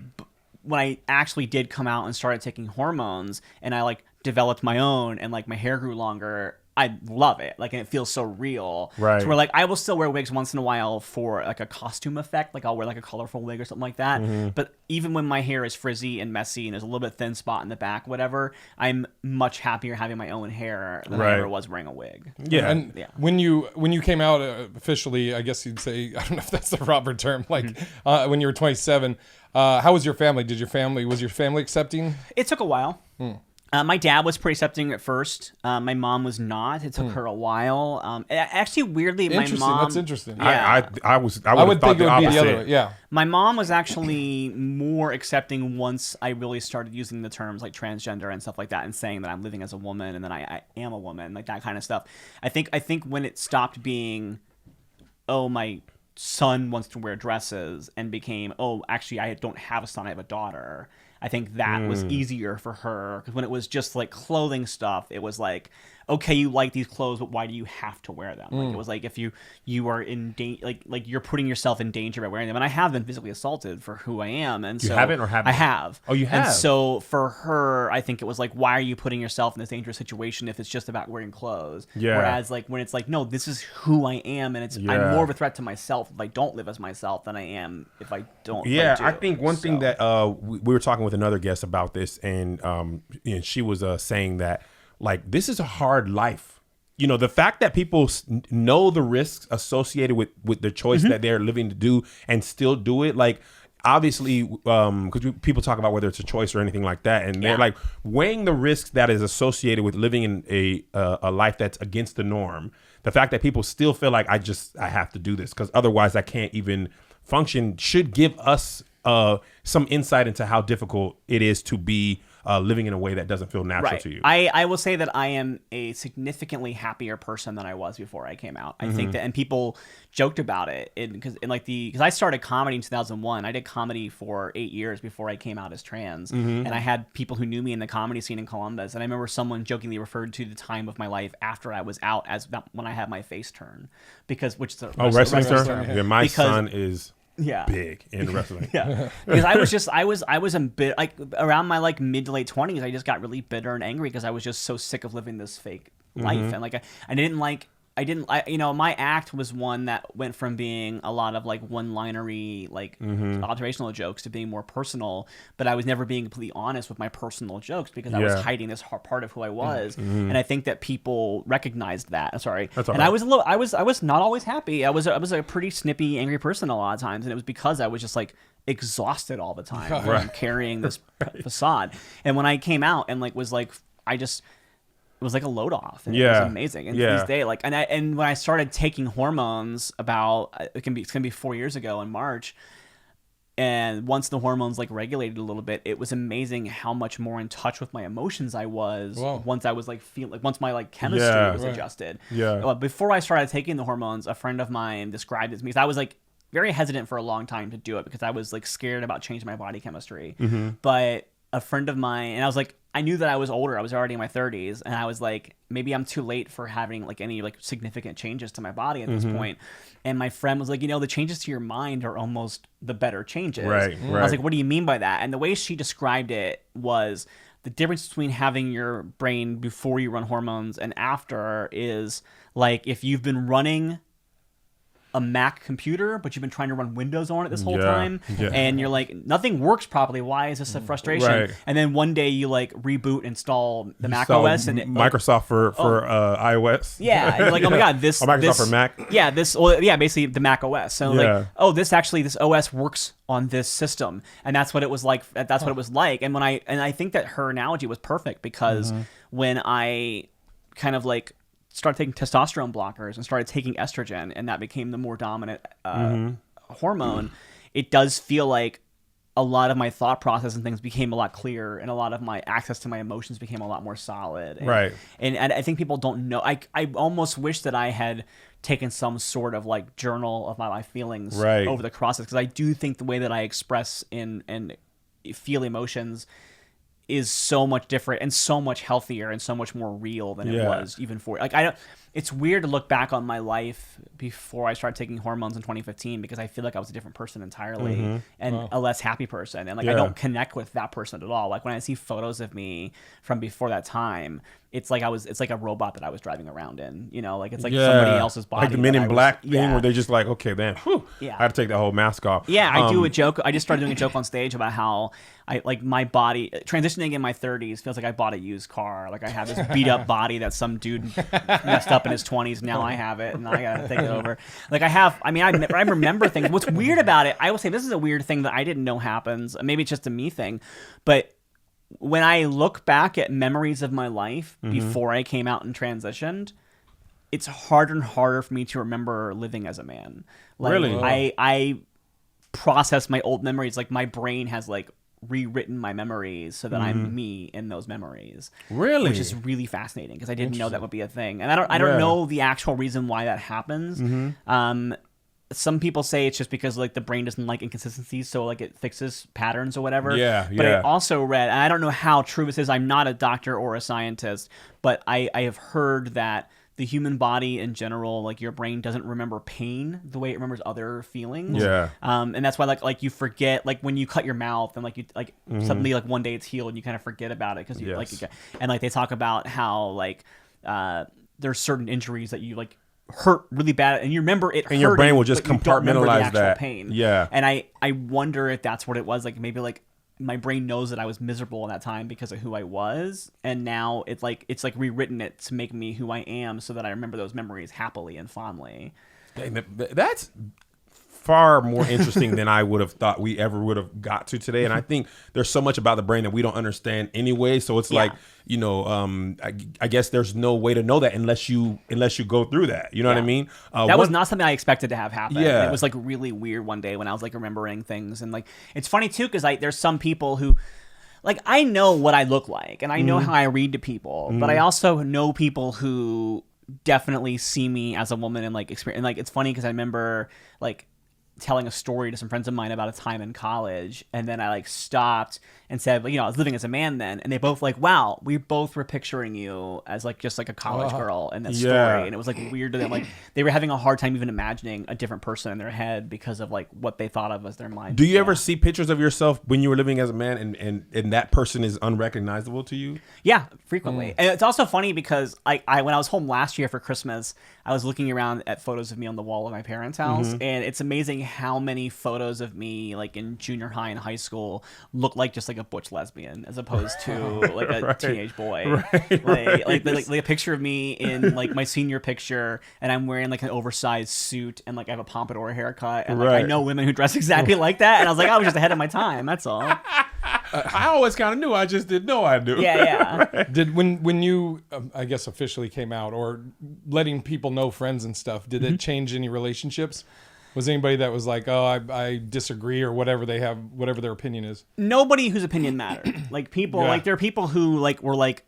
Speaker 3: when I actually did come out and started taking hormones, and I like developed my own, and like my hair grew longer, I love it. Like, and it feels so real.
Speaker 2: Right.
Speaker 3: So where like I will still wear wigs once in a while for like a costume effect. Like I'll wear like a colorful wig or something like that.
Speaker 2: Mm-hmm.
Speaker 3: But even when my hair is frizzy and messy and there's a little bit thin spot in the back, whatever, I'm much happier having my own hair than I
Speaker 2: Right.
Speaker 3: ever was wearing a wig.
Speaker 2: Yeah.
Speaker 1: And
Speaker 3: Yeah.
Speaker 1: when you came out officially, I guess you'd say, I don't know if that's the proper term, like when you were 27, how was your family? Was your family accepting?
Speaker 3: It took a while. My dad was pretty accepting at first. My mom was not. It took her a while. Actually, weirdly, my
Speaker 1: Interesting.
Speaker 3: mom.
Speaker 1: That's interesting.
Speaker 3: Yeah.
Speaker 2: I would
Speaker 1: would think it would be the other way. Yeah.
Speaker 3: My mom was actually more accepting once I really started using the terms like transgender and stuff like that, and saying that I'm living as a woman and that I am a woman, like that kind of stuff. I think when it stopped being, oh, my son wants to wear dresses, and became, oh, actually I don't have a son, I have a daughter. I think that was easier for her, because when it was just like clothing stuff, it was like, okay, you like these clothes, but why do you have to wear them? Like it was like if you are in like you're putting yourself in danger by wearing them. And I have been physically assaulted for who I am, and so
Speaker 2: haven't or haven't?
Speaker 3: I have.
Speaker 2: Oh, you have?
Speaker 3: And so for her, I think it was like, why are you putting yourself in this dangerous situation if it's just about wearing clothes?
Speaker 2: Yeah.
Speaker 3: Whereas like when it's like, no, this is who I am, and I'm
Speaker 2: Yeah.
Speaker 3: more of a threat to myself if I don't live as myself than I am if I don't.
Speaker 2: Yeah,
Speaker 3: if I,
Speaker 2: I
Speaker 3: do.
Speaker 2: think one thing
Speaker 3: So-
Speaker 2: that we were talking with another guest about this, and she was saying that like this is a hard life. You know, the fact that people know the risks associated with the choice that they're living to do and still do it, like obviously, because people talk about whether it's a choice or anything like that, and they're like weighing the risks that is associated with living in a life that's against the norm. The fact that people still feel like I have to do this because otherwise I can't even function should give us some insight into how difficult it is to be living in a way that doesn't feel natural to you.
Speaker 3: I will say that I am a significantly happier person than I was before I came out. I think that, and people joked about it because I started comedy in 2001. I did comedy for 8 years before I came out as trans, and I had people who knew me in the comedy scene in Columbus. And I remember someone jokingly referred to the time of my life after I was out as when I had my face turn, which is a
Speaker 2: wrestling
Speaker 3: term.
Speaker 2: term? Yeah, my
Speaker 3: Because-
Speaker 2: son is
Speaker 3: Yeah.
Speaker 2: big in wrestling.
Speaker 3: Yeah, because I was a bit like around my like mid to late 20s. I just got really bitter and angry because I was just so sick of living this fake life, and like my act was one that went from being a lot of like one-linery like observational jokes to being more personal, but I was never being completely honest with my personal jokes because I was
Speaker 2: Yeah.
Speaker 3: hiding this part of who I was, and I think that people recognized that. Sorry,
Speaker 2: That's all
Speaker 3: and
Speaker 2: right.
Speaker 3: I was not always happy. I was a pretty snippy, angry person a lot of times, and it was because I was just like exhausted all the time from carrying this facade. And when I came out and like was like, it was like a load off, and it
Speaker 2: Yeah.
Speaker 3: was amazing. And
Speaker 2: Yeah.
Speaker 3: to this day, like, and when I started taking hormones it's gonna be 4 years ago in March. And once the hormones like regulated a little bit, it was amazing how much more in touch with my emotions I was.
Speaker 1: Wow.
Speaker 3: Once I was like once my like chemistry
Speaker 2: Yeah.
Speaker 3: was
Speaker 1: Right.
Speaker 3: adjusted.
Speaker 2: Yeah.
Speaker 3: Before I started taking the hormones, a friend of mine described it to me, because I was like very hesitant for a long time to do it because I was like scared about changing my body chemistry. But a friend of mine, and I was like, I knew that I was older. I was already in my 30s, and I was like, maybe I'm too late for having like any like significant changes to my body at this point. And my friend was like, the changes to your mind are almost the better changes.
Speaker 2: Right,
Speaker 3: I
Speaker 2: right.
Speaker 3: was like, what do you mean by that? And the way she described it was the difference between having your brain before you run hormones and after is like if you've been running a Mac computer, but you've been trying to run Windows on it this whole
Speaker 2: Yeah,
Speaker 3: time,
Speaker 2: yeah.
Speaker 3: and you're like, nothing works properly. Why is this a frustration?
Speaker 2: Right.
Speaker 3: And then one day you like reboot, install the Mac
Speaker 2: So
Speaker 3: OS, and it, like,
Speaker 2: Microsoft for iOS.
Speaker 3: yeah, and you're like, oh my god,
Speaker 2: Or Microsoft for Mac.
Speaker 3: Yeah, basically the Mac OS. So
Speaker 2: Yeah.
Speaker 3: like, this OS works on this system, and that's what it was like. That's what it was like. And I think that her analogy was perfect because when I kind of like started taking testosterone blockers and started taking estrogen, and that became the more dominant hormone, it does feel like a lot of my thought process and things became a lot clearer, and a lot of my access to my emotions became a lot more solid. And,
Speaker 2: Right.
Speaker 3: And I think people don't know. I almost wish that I had taken some sort of like journal of my feelings
Speaker 2: Right.
Speaker 3: over the process, because I do think the way that I express and feel emotions is so much different and so much healthier and so much more real than it was even for like I don't. It's weird to look back on my life before I started taking hormones in 2015, because I feel like I was a different person entirely and a less happy person, and like I don't connect with that person at all. Like when I see photos of me from before that time, it's like it's like a robot that I was driving around in, you know, like it's like somebody else's body.
Speaker 2: Like the Men in Black thing
Speaker 3: yeah.
Speaker 2: where they're just like, okay, then, whew, I have to take the whole mask off.
Speaker 3: Yeah, I do a joke. I just started doing a joke on stage about how I like my body transitioning in my 30s feels like I bought a used car. Like I have this beat up body that some dude messed up in his 20s. Now I have it, and I gotta take it over. Like I remember things. What's weird about it, I will say this is a weird thing that I didn't know happens. Maybe it's just a me thing, but when I look back at memories of my life before I came out and transitioned, it's harder and harder for me to remember living as a man. Like,
Speaker 2: Really?
Speaker 3: I process my old memories. Like my brain has like rewritten my memories so that I'm me in those memories.
Speaker 2: Really?
Speaker 3: Which is really fascinating, because I didn't know that would be a thing. And I don't know the actual reason why that happens. Some people say it's just because like the brain doesn't like inconsistencies, so like it fixes patterns or whatever. But I also read, and I don't know how true this is, I'm not a doctor or a scientist, but I have heard that the human body in general, like your brain doesn't remember pain the way it remembers other feelings. And that's why like you forget, like when you cut your mouth and like you like suddenly like one day it's healed and you kind of forget about it because you like and like they talk about how like there's certain injuries that you like hurt really bad and you remember it
Speaker 2: and your brain will just
Speaker 3: but you don't remember the
Speaker 2: compartmentalize
Speaker 3: actual
Speaker 2: that
Speaker 3: pain.
Speaker 2: And
Speaker 3: I wonder if that's what it was. Like maybe like my brain knows that I was miserable in that time because of who I was, and now it's like rewritten it to make me who I am, so that I remember those memories happily and fondly.
Speaker 2: That's far more interesting than I would have thought we ever would have got to today. And I think there's so much about the brain that we don't understand anyway. So it's like, you know, I guess there's no way to know that unless you go through that. You know what I mean?
Speaker 3: That was not something I expected to have happen.
Speaker 2: Yeah.
Speaker 3: It was like really weird one day when I was like remembering things, and like it's funny too because there's some people who. Like, I know what I look like, and I know how I read to people, but I also know people who definitely see me as a woman and, like, experience. And, like, it's funny because I remember, like, telling a story to some friends of mine about a time in college, and then I, like, stopped and said, well, you know, I was living as a man then, and they both like, wow, we both were picturing you as, like, just, like, a college girl in that story, and it was, like, weird to them. Like, they were having a hard time even imagining a different person in their head because of, like, what they thought of as their mind.
Speaker 2: Do you ever see pictures of yourself when you were living as a man and that person is unrecognizable to you?
Speaker 3: Yeah, frequently. And it's also funny because I when I was home last year for Christmas, I was looking around at photos of me on the wall of my parents' house, and it's amazing how many photos of me, like in junior high and high school, look like just like a butch lesbian as opposed to like a teenage boy. Like a picture of me in like my senior picture, and I'm wearing like an oversized suit and like I have a pompoudour haircut, and like I know women who dress exactly like that, and I was like, I was just ahead of my time. That's all.
Speaker 2: I always kind of knew. I just didn't know I knew.
Speaker 3: Yeah.
Speaker 1: Did when you I guess officially came out or letting people know, friends and stuff, did it change any relationships? Was anybody that was like, oh, I disagree or whatever their opinion is?
Speaker 3: Nobody whose opinion mattered. Like people, like there are people who like were like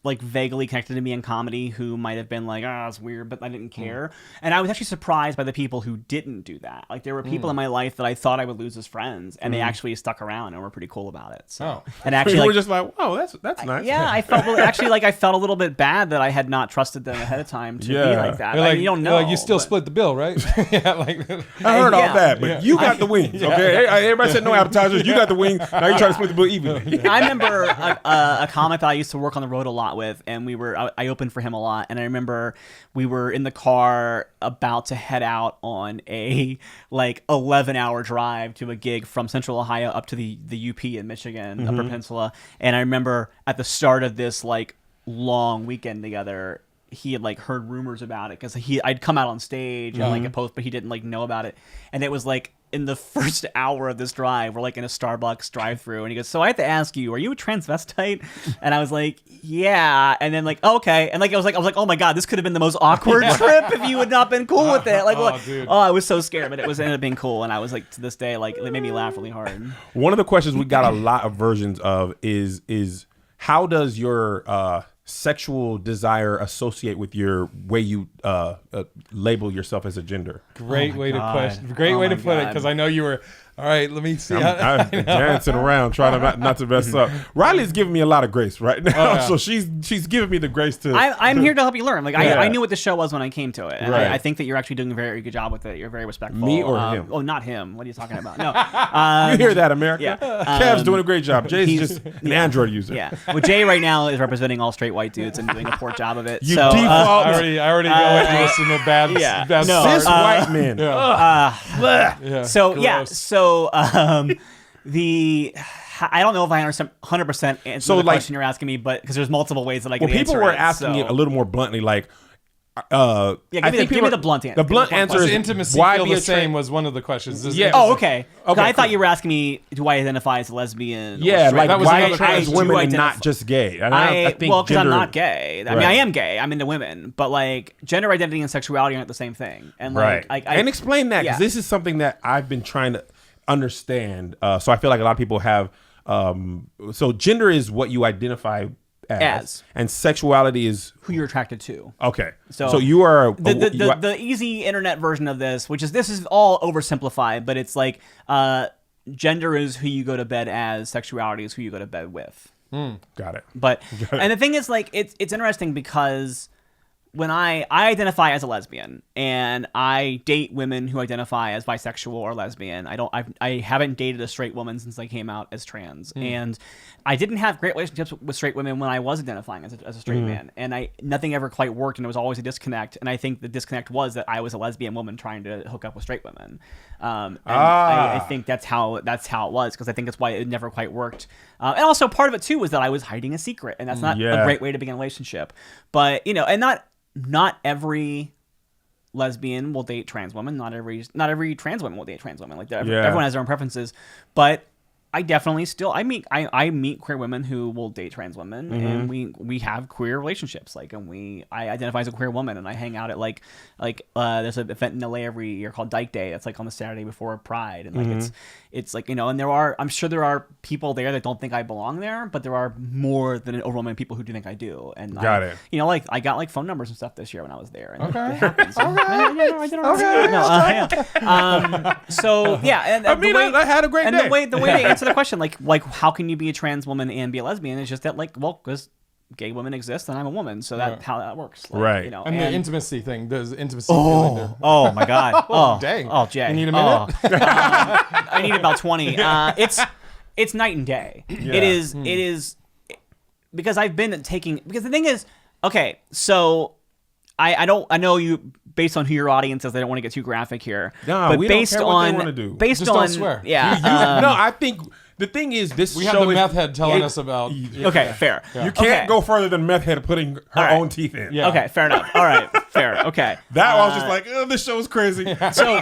Speaker 3: vaguely connected to me in comedy who might have been like, it's weird, but I didn't care. And I was actually surprised by the people who didn't do that. Like there were people in my life that I thought I would lose as friends, and they actually stuck around and were pretty cool about it. So, and actually,
Speaker 2: you were just like, oh, that's nice.
Speaker 3: Yeah, I felt I felt a little bit bad that I had not trusted them ahead of time to be like that.
Speaker 1: Like,
Speaker 3: you don't know.
Speaker 1: Like you still split the bill, right? Yeah, like
Speaker 2: I heard all that, but you got the wings. Okay, everybody said no appetizers. You got the wings. Now you're trying to split the bill evenly.
Speaker 3: I remember a comic that I used to work on the road a lot with, and I opened for him a lot, and I remember we were in the car about to head out on a like 11-hour drive to a gig from Central Ohio up to the UP in Michigan, Upper Peninsula, and I remember at the start of this like long weekend together, he had like heard rumors about it because I'd come out on stage and like a post, but he didn't like know about it, and it was like in the first hour of this drive, we're like in a Starbucks drive-through, and he goes, "So I have to ask you, are you a transvestite?" And I was like, "Yeah." And then like, "Oh, okay." And like I was like, "Oh my god, this could have been the most awkward trip if you had not been cool with it." Like, I was so scared, but it ended up being cool, and I was like, to this day, like, it made me laugh really hard.
Speaker 2: One of the questions we got a lot of versions of is how does your sexual desire associate with your way you label yourself as a gender?
Speaker 1: Great way to put it, because I know you were. All right, let me see.
Speaker 2: I'm dancing around trying to not to mess up. Riley's giving me a lot of grace right now, so she's giving me the grace to.
Speaker 3: I'm here to help you learn. Like I knew what the show was when I came to it, and
Speaker 2: Right.
Speaker 3: I think that you're actually doing a very good job with it. You're very respectful.
Speaker 2: Me or him?
Speaker 3: Oh, not him. What are you talking about? No.
Speaker 2: You hear that, America?
Speaker 3: Yeah.
Speaker 2: Kev's doing a great job. Jay's just an Android user.
Speaker 3: Yeah. Well, Jay right now is representing all straight white dudes and doing a poor job of it.
Speaker 2: You
Speaker 3: so,
Speaker 2: default.
Speaker 1: I already know what you listen to bad.
Speaker 3: yeah.
Speaker 1: bad
Speaker 3: No,
Speaker 1: start.
Speaker 2: Cis white men.
Speaker 1: Yeah,
Speaker 3: So
Speaker 1: gross.
Speaker 3: yeah, so I don't know if I understand 100% answer the question you're asking me, but because there's multiple ways that I can
Speaker 2: Well, people
Speaker 3: answer
Speaker 2: were
Speaker 3: it,
Speaker 2: asking
Speaker 3: so.
Speaker 2: it a little more bluntly, like,
Speaker 3: Yeah, give me the blunt answer.
Speaker 2: The blunt answer
Speaker 1: Does
Speaker 2: is
Speaker 1: intimacy
Speaker 2: why
Speaker 1: feel
Speaker 2: be
Speaker 1: the
Speaker 2: a
Speaker 1: same was one of the questions. Does
Speaker 2: Yeah.
Speaker 1: intimacy-
Speaker 3: Oh, okay.
Speaker 2: Okay,
Speaker 3: I thought
Speaker 2: cool.
Speaker 3: you were asking me, do I identify as a lesbian? or
Speaker 2: Yeah,
Speaker 3: straight?
Speaker 2: like
Speaker 1: That was
Speaker 2: why
Speaker 1: another
Speaker 2: trans
Speaker 1: question.
Speaker 2: women
Speaker 3: Do
Speaker 2: and not
Speaker 3: identify-
Speaker 2: just gay? And I think
Speaker 3: well, because I'm
Speaker 2: gender-
Speaker 3: not gay. I mean,
Speaker 2: Right.
Speaker 3: I am gay. I'm into women, but like gender identity and sexuality aren't the same thing. And like,
Speaker 2: Right.
Speaker 3: I
Speaker 2: And explain that, because
Speaker 3: yeah.
Speaker 2: this is something that I've been trying to understand. So I feel like a lot of people have. So gender is what you identify as. And sexuality is
Speaker 3: who you're attracted to.
Speaker 2: okay.
Speaker 3: So
Speaker 2: So you are
Speaker 3: The easy internet version of this, which is all oversimplified, but it's like gender is who you go to bed as, sexuality is who you go to bed with.
Speaker 2: got it.
Speaker 3: But and the thing is, like, it's interesting because when I identify as a lesbian and I date women who identify as bisexual or lesbian, I haven't dated a straight woman since I came out as trans, and I didn't have great relationships with straight women when I was identifying as a straight man, and nothing ever quite worked, and there was always a disconnect. And I think the disconnect was that I was a lesbian woman trying to hook up with straight women, and I think that's how it was, because I think that's why it never quite worked. And also part of it too was that I was hiding a secret, and that's not a great way to begin a relationship. But and not every lesbian will date trans women. Not every trans woman will date trans women. Like everyone has their own preferences, but I definitely still I meet queer women who will date trans women, and we have queer relationships. Like, and I identify as a queer woman, and I hang out at like there's an event in LA every year called Dyke Day. It's like on the Saturday before Pride, and like it's like, and I'm sure there are people there that don't think I belong there, but there are more than an overwhelming people who do think I do. And
Speaker 2: Got it.
Speaker 3: Like I got like phone numbers and stuff this year when I was there, and
Speaker 1: Okay.
Speaker 3: it happens.
Speaker 1: All right.
Speaker 3: I did all right. So yeah, and
Speaker 2: I mean, I had a great
Speaker 3: and
Speaker 2: day.
Speaker 3: the way to answer the question, like how can you be a trans woman and be a lesbian, is just that, like, well, because gay women exist and I'm a woman, so that's how that works. Like,
Speaker 2: Right.
Speaker 1: And the intimacy thing. Does intimacy feel like there?
Speaker 3: Oh my god. Oh
Speaker 1: dang.
Speaker 3: Oh, Jay.
Speaker 1: You need a minute?
Speaker 3: I need about 20. It's night and day.
Speaker 2: Yeah.
Speaker 3: It is because I've been taking, because the thing is, okay, so I know you, based on who your audience is, I don't want to get too graphic here.
Speaker 2: No,
Speaker 3: but
Speaker 2: we don't
Speaker 3: based
Speaker 2: care what
Speaker 3: on
Speaker 2: they wanna do.
Speaker 3: based
Speaker 1: Just
Speaker 3: on
Speaker 1: don't swear.
Speaker 3: Yeah.
Speaker 2: No, I think the thing is, this
Speaker 1: We
Speaker 2: show
Speaker 1: have the
Speaker 2: is
Speaker 1: meth head telling us about.
Speaker 3: Okay, fair.
Speaker 2: You can't
Speaker 3: Okay.
Speaker 2: go further than meth head putting her
Speaker 3: All right.
Speaker 2: own teeth in.
Speaker 1: Yeah.
Speaker 3: Okay, fair enough. All right, fair. Okay.
Speaker 2: That I was just like, oh, this show is crazy.
Speaker 3: So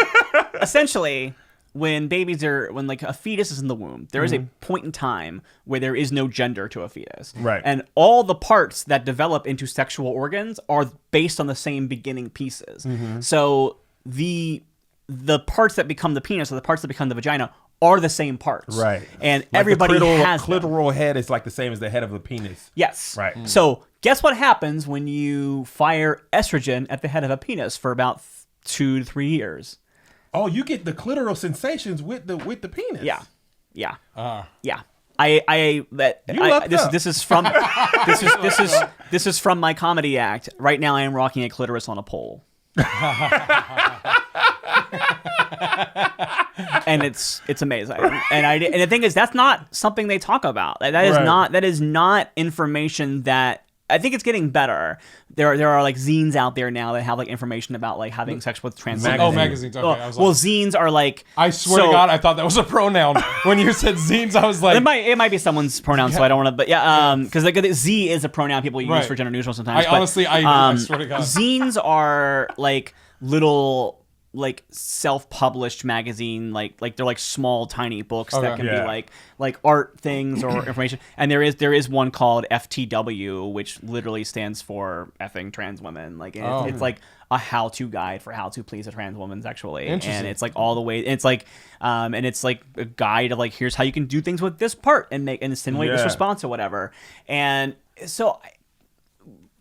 Speaker 3: essentially, when like a fetus is in the womb, there is a point in time where there is no gender to a fetus.
Speaker 2: Right.
Speaker 3: And all the parts that develop into sexual organs are based on the same beginning pieces. So the parts that become the penis or the parts that become the vagina are the same parts.
Speaker 2: Right.
Speaker 3: And
Speaker 2: Like
Speaker 3: everybody
Speaker 2: the
Speaker 3: has them.
Speaker 2: clitoral head is like the same as the head of the penis.
Speaker 3: Yes.
Speaker 2: Right.
Speaker 3: So guess what happens when you fire estrogen at the head of a penis for about 2 to 3 years?
Speaker 2: Oh, you get the clitoral sensations with the penis.
Speaker 3: Yeah. Yeah.
Speaker 1: Ah.
Speaker 3: Yeah. This is from this is from my comedy act. Right now I am rocking a clitoris on a pole. And it's amazing. And the thing is, that's not something they talk about. That is not information that, I think it's getting better. There are like zines out there now that have like information about like having sex with trans women.
Speaker 1: Oh, magazines. Okay. I was like,
Speaker 3: Well, zines are like,
Speaker 1: I swear to God, I thought that was a pronoun. When you said zines, I was like,
Speaker 3: it might be someone's pronoun, so I don't want to. But yeah, because like Z is a pronoun people use
Speaker 1: Right.
Speaker 3: for gender neutral sometimes.
Speaker 1: I honestly, I swear to God.
Speaker 3: Zines are like little like self-published magazine, like they're like small tiny books that can
Speaker 2: Yeah.
Speaker 3: be like art things or information. And there is one called FTW, which literally stands for effing trans women. Like it's like a how-to guide for how to please a trans woman sexually. And it's like all the way, it's like and it's like a guide of like, here's how you can do things with this part and simulate this response or whatever. And so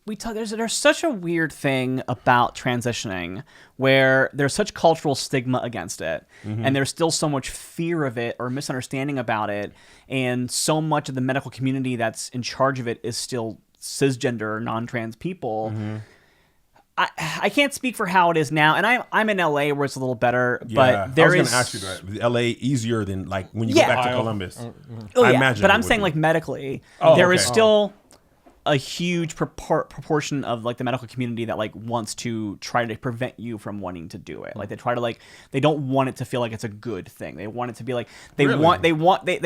Speaker 3: there's such a weird thing about transitioning where there's such cultural stigma against it, and there's still so much fear of it or misunderstanding about it, and so much of the medical community that's in charge of it is still cisgender, non-trans people. I can't speak for how it is now, and I'm in LA where it's a little better, but there is.
Speaker 2: I was going to ask you that. LA easier than like when you go back to Columbus.
Speaker 3: I
Speaker 2: imagine
Speaker 3: but
Speaker 2: it
Speaker 3: I'm
Speaker 2: would
Speaker 3: saying
Speaker 2: be.
Speaker 3: like medically,
Speaker 2: Oh,
Speaker 3: there is
Speaker 2: okay.
Speaker 3: still a huge proportion of like the medical community that like wants to try to prevent you from wanting to do it. Like they try to like, they don't want it to feel like it's a good thing. They want it to be like they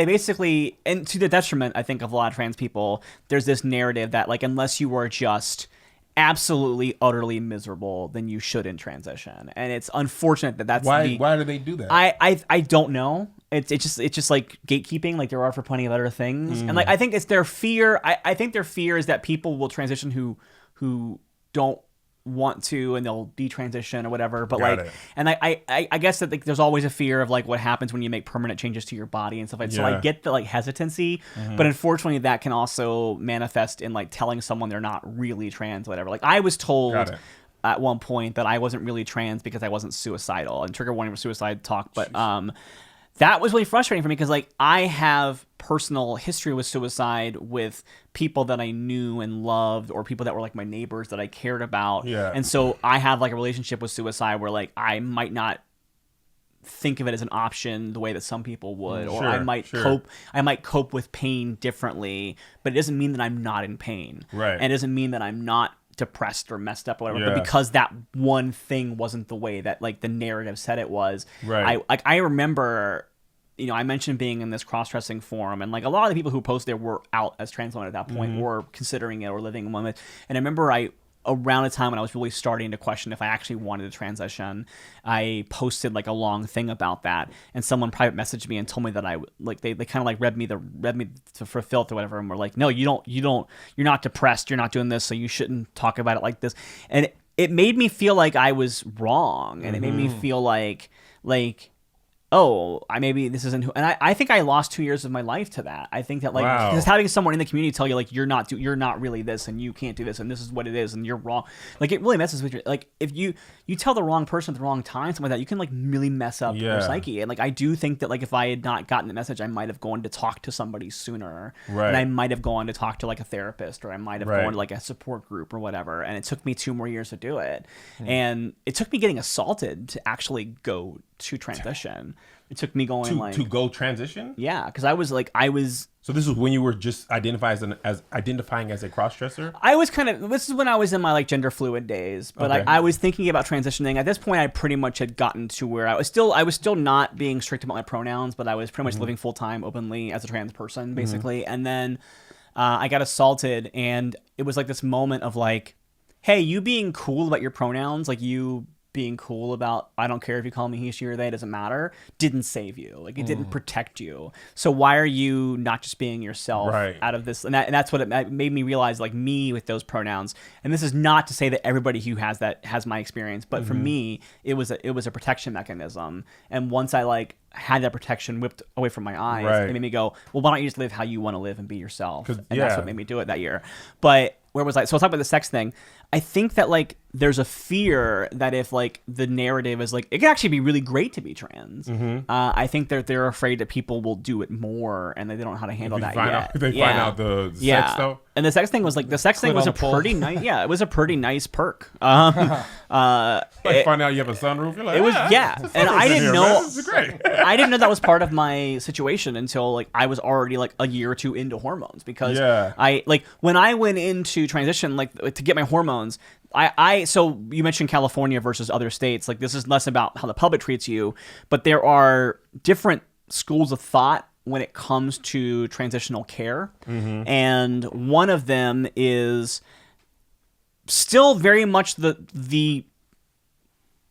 Speaker 3: basically, and to the detriment I think of a lot of trans people, there's this narrative that like unless you are just absolutely utterly miserable, then you shouldn't transition. And it's unfortunate that that's
Speaker 2: Why do they do that?
Speaker 3: I don't know. It's just like gatekeeping, like there are for plenty of other things. And like I think it's their fear. I think their fear is that people will transition who don't want to, and they'll detransition or whatever. But
Speaker 2: Got
Speaker 3: like,
Speaker 2: it.
Speaker 3: and I guess that like there's always a fear of like what happens when you make permanent changes to your body and stuff like that. So I
Speaker 2: Yeah.
Speaker 3: get the like hesitancy, but unfortunately that can also manifest in like telling someone they're not really trans, whatever. Like I was told
Speaker 2: Got it.
Speaker 3: at one point that I wasn't really trans because I wasn't suicidal, and trigger warning for suicide talk. But that was really frustrating for me because like I have personal history with suicide with people that I knew and loved, or people that were like my neighbors that I cared about.
Speaker 2: Yeah.
Speaker 3: And so I have like a relationship with suicide where like I might not think of it as an option the way that some people would, or I might cope with pain differently, but it doesn't mean that I'm not in pain.
Speaker 2: Right.
Speaker 3: And it doesn't mean that I'm not depressed or messed up or whatever,
Speaker 2: Yeah.
Speaker 3: but because that one thing wasn't the way that like the narrative said it was.
Speaker 2: Right.
Speaker 3: I remember, you know, I mentioned being in this cross-dressing forum, and like a lot of the people who posted there were out as trans women at that point, or considering it or living one with. And I remember around a time when I was really starting to question if I actually wanted to transition, I posted like a long thing about that, and someone private messaged me and told me that I like they kind of like read me for filth or whatever, and were like, no, you're not depressed, you're not doing this, so you shouldn't talk about it like this. And it made me feel like I was wrong, and it made me feel like oh, maybe this isn't who, and I think I lost 2 years of my life to that. I think that like
Speaker 2: Wow.
Speaker 3: just having someone in the community tell you like you're not really this, and you can't do this, and this is what it is, and you're wrong, like it really messes with your, like if you tell the wrong person at the wrong time, something like that, you can like really mess up your psyche. And like I do think that like if I had not gotten the message, I might have gone to talk to somebody sooner,
Speaker 2: Right.
Speaker 3: and I might have gone to talk to like a therapist, or I might have
Speaker 2: Right.
Speaker 3: gone to like a support group or whatever. And it took me 2 more years to do it, and it took me getting assaulted to actually go to transition. It took me going
Speaker 2: to go transition.
Speaker 3: yeah, because I was
Speaker 2: So this is when you were just identifying as a cross-dresser.
Speaker 3: this is when I was in my like gender fluid days, but
Speaker 2: Okay.
Speaker 3: I was thinking about transitioning. At this point, I pretty much had gotten to where I was still not being strict about my pronouns, but I was pretty much living full time openly as a trans person, basically. And then I got assaulted, and it was like this moment of like, hey, you being cool about your pronouns, like you being cool about, I don't care if you call me he, she, or they, it doesn't matter, didn't save you. Like it didn't protect you. So why are you not just being yourself
Speaker 2: Right.
Speaker 3: out of this? And that's what it made me realize, like me with those pronouns. And this is not to say that everybody who has that has my experience, but for me, it was a protection mechanism. And once I like had that protection whipped away from my eyes,
Speaker 2: Right.
Speaker 3: it made me go, well, why don't you just live how you want to live and be yourself?
Speaker 2: 'Cause-
Speaker 3: And that's
Speaker 2: yeah.
Speaker 3: what made me do it that year. But where was I? So I'll talk about the sex thing. I think that like there's a fear that if like the narrative is like, it can actually be really great to be trans. I think that they're afraid that people will do it more, and they don't know how to handle that yet.
Speaker 2: They find out the sex though.
Speaker 3: And the sex thing was like, the sex thing
Speaker 1: Click
Speaker 3: was
Speaker 1: on
Speaker 3: a
Speaker 1: the poll.
Speaker 3: pretty nice, it was a pretty nice perk.
Speaker 2: Like find out you have a sunroof. You're like,
Speaker 3: It was, yeah.
Speaker 2: it's a
Speaker 3: And
Speaker 2: sunroof
Speaker 3: I
Speaker 2: in
Speaker 3: didn't
Speaker 2: here,
Speaker 3: know,
Speaker 2: man. This is great.
Speaker 3: I didn't know that was part of my situation until like I was already like a year or two into hormones, because
Speaker 2: Yeah.
Speaker 3: I like when I went into transition, like to get my hormones, so you mentioned California versus other states. Like this is less about how the public treats you, but there are different schools of thought when it comes to transitional care. And one of them is still very much the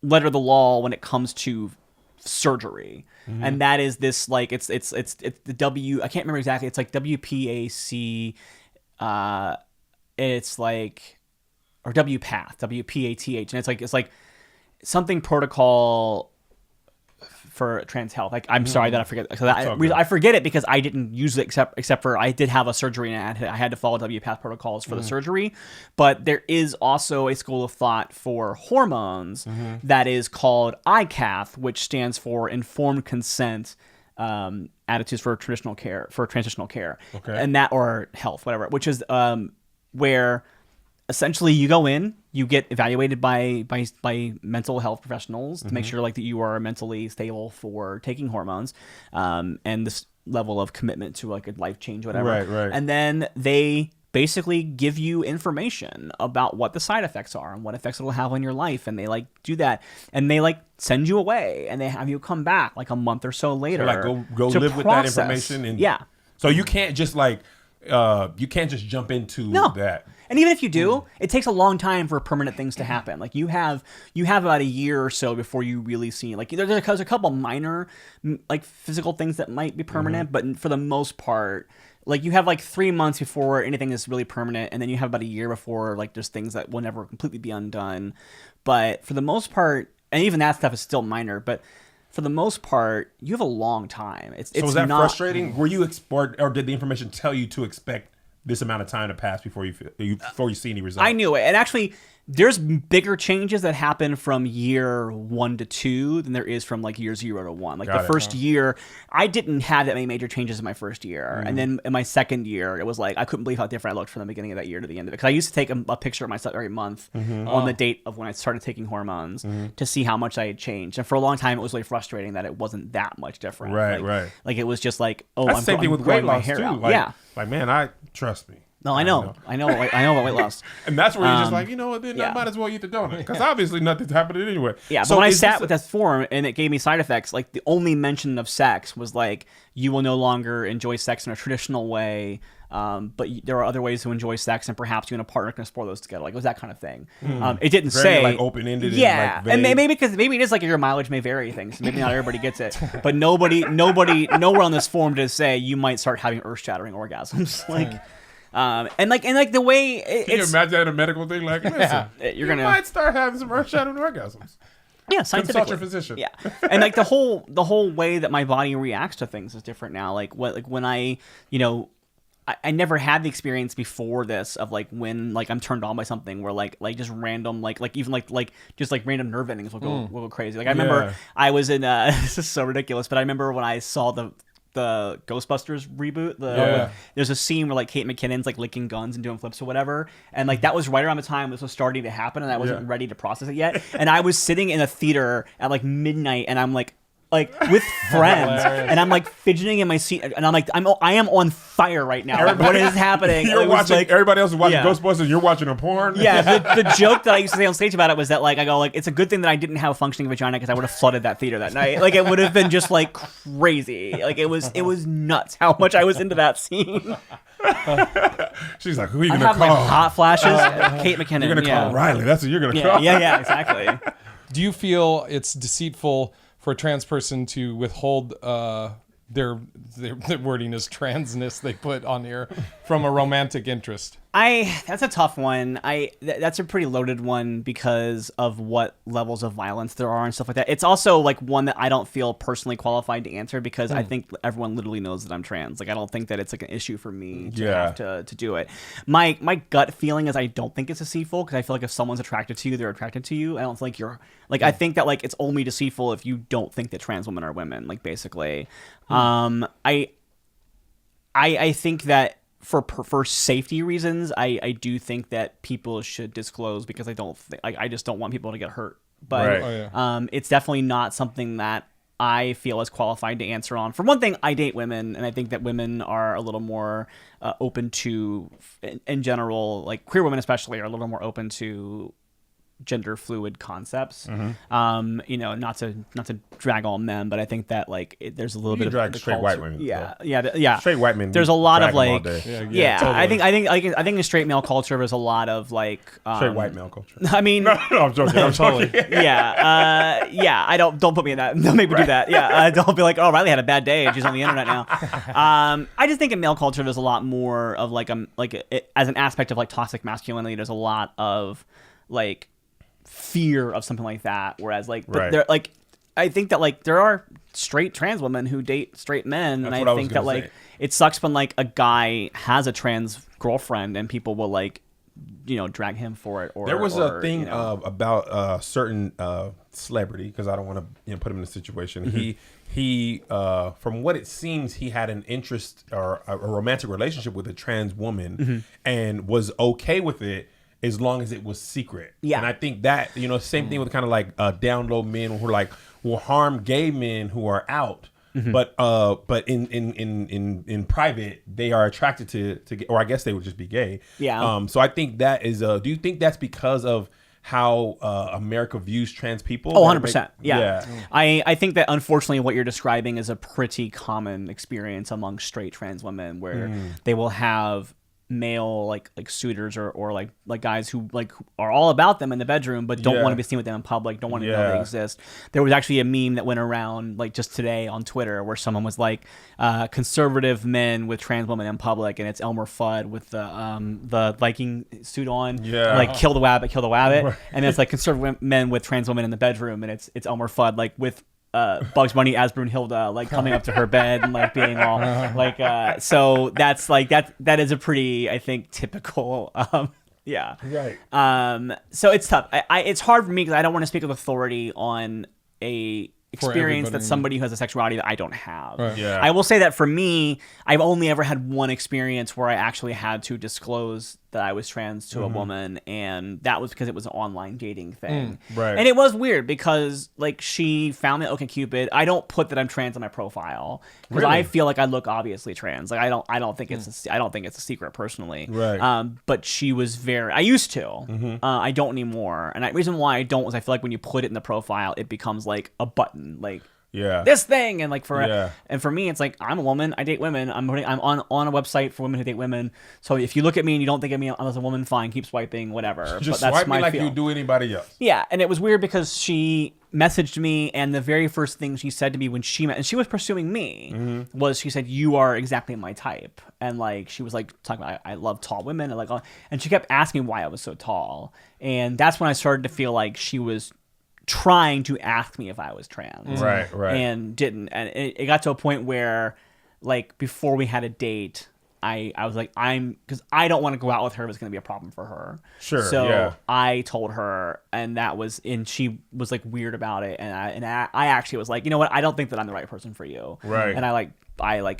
Speaker 3: letter of the law when it comes to surgery. And that is this, like, it's the I can't remember exactly. It's like WPAC, it's like, or WPATH, WPATH, and it's like something protocol for trans health. Like, I'm sorry that I forget. So I forget it because I didn't use it except for I did have a surgery and I had to follow WPATH protocols for the surgery. But there is also a school of thought for hormones that is called ICATH, which stands for Informed Consent Attitudes for Transitional Care, and that, or health, whatever. Which is where essentially you go in, you get evaluated by mental health professionals to make sure like that you are mentally stable for taking hormones, and this level of commitment to like a life change, whatever.
Speaker 2: Right.
Speaker 3: And then they basically give you information about what the side effects are and what effects it'll have on your life, and they like do that, and they like send you away, and they have you come back like a month or so later.
Speaker 2: So like go live with that information, and so you can't just like you can't just jump into that.
Speaker 3: And even if you do, it takes a long time for permanent things to happen. Like you have about a year or so before you really see, like there's a couple minor like physical things that might be permanent, but for the most part, like you have like 3 months before anything is really permanent, and then you have about a year before like there's things that will never completely be undone. But for the most part, and even that stuff is still minor, but for the most part, you have a long time.
Speaker 2: So was that not frustrating? Were you or did the information tell you to expect this amount of time to pass before you see any results?
Speaker 3: I knew it. And actually, there's bigger changes that happen from year 1 to 2 than there is from like year 0 to 1. Like the first year, I didn't have that many major changes in my first year. And then in my second year, it was like, I couldn't believe how different I looked from the beginning of that year to the end of it. Because I used to take a picture of myself every month on the date of when I started taking hormones to see how much I had changed. And for a long time, it was really frustrating that it wasn't that much different.
Speaker 2: Right.
Speaker 3: Like it was just like, oh,
Speaker 2: that's the same thing with weight loss too. Like, man, trust me.
Speaker 3: No, I know about weight loss.
Speaker 2: And that's where you're just like, you know what, then I might as well eat the donut. Because obviously nothing's happening anyway.
Speaker 3: Yeah, but when I sat with that form and it gave me side effects, like the only mention of sex was like, you will no longer enjoy sex in a traditional way, but there are other ways to enjoy sex, and perhaps you and a partner can explore those together. Like it was that kind of thing. It didn't
Speaker 2: very,
Speaker 3: say
Speaker 2: like open-ended.
Speaker 3: Yeah,
Speaker 2: and
Speaker 3: maybe it is like your mileage may vary things. Maybe not everybody gets it, but nowhere on this form does say you might start having earth-shattering orgasms. Like. And the way
Speaker 2: can you imagine that in a medical thing? Like, listen, you might start having some earth-shattering orgasms.
Speaker 3: Yeah, scientifically.
Speaker 2: Consult your physician.
Speaker 3: Yeah, and like the whole way that my body reacts to things is different now. Like when I I never had the experience before this of like when like I'm turned on by something where like just random like even just like random nerve endings will go crazy. Like I remember I was in this is so ridiculous, but I remember when I saw the Ghostbusters reboot, there's a scene where like Kate McKinnon's like licking guns and doing flips or whatever, and like that was right around the time this was starting to happen, and I wasn't ready to process it yet, and I was sitting in a theater at like midnight, and I'm like with friends, and I'm like fidgeting in my seat, and I'm like I am on fire right now. Like, what is happening?
Speaker 2: You're watching like, everybody else is watching Ghostbusters, you're watching a porn.
Speaker 3: Yeah, the joke that I used to say on stage about it was that like I go like it's a good thing that I didn't have a functioning vagina because I would have flooded that theater that night. Like it would have been just like crazy. Like it was nuts how much I was into that scene.
Speaker 2: She's like, who are you gonna call?
Speaker 3: Like hot flashes. Kate McKinnon.
Speaker 2: You're gonna call Riley. That's what you're gonna call.
Speaker 3: Yeah, exactly.
Speaker 1: Do you feel it's deceitful for a trans person to withhold their wording is transness they put on here from a romantic interest?
Speaker 3: That's a tough one. That's a pretty loaded one because of what levels of violence there are and stuff like that. It's also like one that I don't feel personally qualified to answer because I think everyone literally knows that I'm trans. Like I don't think that it's like an issue for me to have to do it. My gut feeling is I don't think it's deceitful because I feel like if someone's attracted to you, they're attracted to you. I don't think you're like I think that like it's only deceitful if you don't think that trans women are women. Like basically, I think that. For safety reasons, I do think that people should disclose because I just don't want people to get hurt. But it's definitely not something that I feel as qualified to answer on. For one thing, I date women, and I think that women are a little more open to, in general, like queer women especially, are a little more open to gender fluid concepts.
Speaker 2: Mm-hmm.
Speaker 3: You know, not to drag all men, but I think that like there's a little bit of
Speaker 2: drag
Speaker 3: the
Speaker 2: straight
Speaker 3: culture.
Speaker 2: white women,
Speaker 3: Yeah.
Speaker 2: Straight white men.
Speaker 3: There's a lot of
Speaker 2: drag 'em all
Speaker 3: like,
Speaker 2: day.
Speaker 3: yeah.
Speaker 1: totally.
Speaker 3: I think in the straight male culture, there's a lot of like,
Speaker 2: Straight white male culture.
Speaker 3: I mean,
Speaker 2: No, I'm joking. I'm joking.
Speaker 3: yeah. I don't put me in that. Don't make me do that. Yeah, don't be like, oh, Riley had a bad day and she's on the internet now. I just think in male culture, there's a lot more of like as an aspect of like toxic masculinity. There's a lot of like fear of something like that. Whereas like, but
Speaker 2: Right.
Speaker 3: there like, I think that like there are straight trans women who date straight men,
Speaker 2: That's
Speaker 3: and
Speaker 2: what
Speaker 3: I
Speaker 2: I was
Speaker 3: think that
Speaker 2: gonna
Speaker 3: like
Speaker 2: say.
Speaker 3: it sucks when like a guy has a trans girlfriend and people will like, you know, drag him for it. Or
Speaker 2: There was a thing
Speaker 3: you know.
Speaker 2: about a certain celebrity, because I don't want to put him in a situation.
Speaker 3: Mm-hmm.
Speaker 2: He from what it seems, he had an interest or a romantic relationship with a trans woman
Speaker 3: Mm-hmm.
Speaker 2: and was okay with it as long as it was secret.
Speaker 3: Yeah.
Speaker 2: And I think that, same thing with kind of like down low men who are like will harm gay men who are out.
Speaker 3: Mm-hmm.
Speaker 2: But in private they are attracted to gay, or I guess they would just be gay.
Speaker 3: Yeah.
Speaker 2: So I think that is do you think that's because of how America views trans people?
Speaker 3: Oh,
Speaker 2: That it
Speaker 3: 100%. Yeah. I think that unfortunately what you're describing is a pretty common experience among straight trans women where they will have male like suitors or like guys who like are all about them in the bedroom but don't
Speaker 2: Yeah.
Speaker 3: want to be seen with them in public, don't want to know
Speaker 2: Yeah.
Speaker 3: they exist. There was actually a meme that went around like just today on Twitter where someone was like conservative men with trans women in public, and it's Elmer Fudd with the Viking suit on,
Speaker 2: Yeah.
Speaker 3: like kill the wabbit, and then it's like conservative men with trans women in the bedroom, and it's Elmer Fudd like with Bugs Bunny as Brunhilde, like coming up to her bed and like being all like so that's like that is a pretty, I think, typical yeah.
Speaker 2: Right.
Speaker 3: So it's tough. It's hard for me because I don't want to speak with authority on a experience
Speaker 1: everybody.
Speaker 3: that somebody who has a sexuality that I don't have.
Speaker 1: Right.
Speaker 2: Yeah.
Speaker 3: I will say that for me, I've only ever had one experience where I actually had to disclose that I was trans to a woman, and that was because it was an online dating thing.
Speaker 2: right.
Speaker 3: And it was weird because like she found me at OkCupid. I don't put that I'm trans on my profile because
Speaker 2: Really?
Speaker 3: I feel like I look obviously trans. Like I don't think it's I don't think it's a secret personally.
Speaker 2: Right.
Speaker 3: But she was very. I used to. I don't anymore. And the reason why I don't is I feel like when you put it in the profile, it becomes like a button. Like
Speaker 2: Yeah.
Speaker 3: this thing, and like
Speaker 2: Yeah.
Speaker 3: and for me it's like I'm a woman, I date women, I'm on a website for women who date women, so if you look at me and you don't think of me as a woman, fine, keep swiping, whatever.
Speaker 2: Just
Speaker 3: but that's
Speaker 2: swipe
Speaker 3: my
Speaker 2: me like
Speaker 3: feel.
Speaker 2: you do anybody else.
Speaker 3: Yeah, and it was weird because she messaged me, and the very first thing she said to me when she met, and she was pursuing me, was she said, "You are exactly my type," and like she was like talking about I love tall women, and like, and she kept asking me why I was so tall, and that's when I started to feel like she was trying to ask me if I was trans,
Speaker 2: Right.
Speaker 3: and didn't, and it got to a point where, like, before we had a date, I was like, because I don't want to go out with her if it's going to be a problem for her.
Speaker 2: Sure,
Speaker 3: So
Speaker 2: yeah.
Speaker 3: I told her, and she was like weird about it, and I actually was like, you know what, I don't think that I'm the right person for you.
Speaker 2: Right.
Speaker 3: And I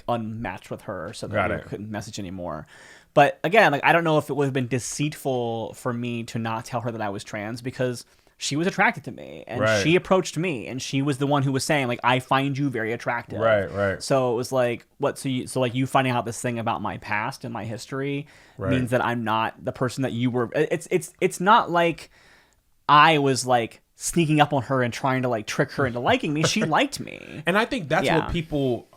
Speaker 3: unmatched with her so
Speaker 2: Got
Speaker 3: that we
Speaker 2: it.
Speaker 3: couldn't message anymore. But again, like I don't know if it would have been deceitful for me to not tell her that I was trans because she was attracted to me, and
Speaker 2: Right.
Speaker 3: she approached me, and she was the one who was saying like, I find you very attractive.
Speaker 2: Right.
Speaker 3: So it was like, what? So like you finding out this thing about my past and my history
Speaker 2: Right.
Speaker 3: means that I'm not the person that you were. It's not like I was like sneaking up on her and trying to like trick her into liking me. She liked me.
Speaker 2: And I think that's
Speaker 3: Yeah.
Speaker 2: what people,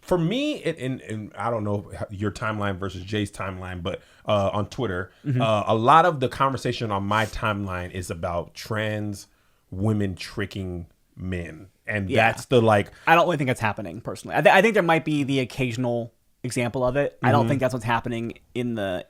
Speaker 2: for me, and I don't know your timeline versus Jay's timeline, but on Twitter, a lot of the conversation on my timeline is about trans women tricking men. And
Speaker 3: Yeah.
Speaker 2: that's the like,
Speaker 3: I don't really think that's happening personally. I think there might be the occasional example of it. I don't think that's what's happening in the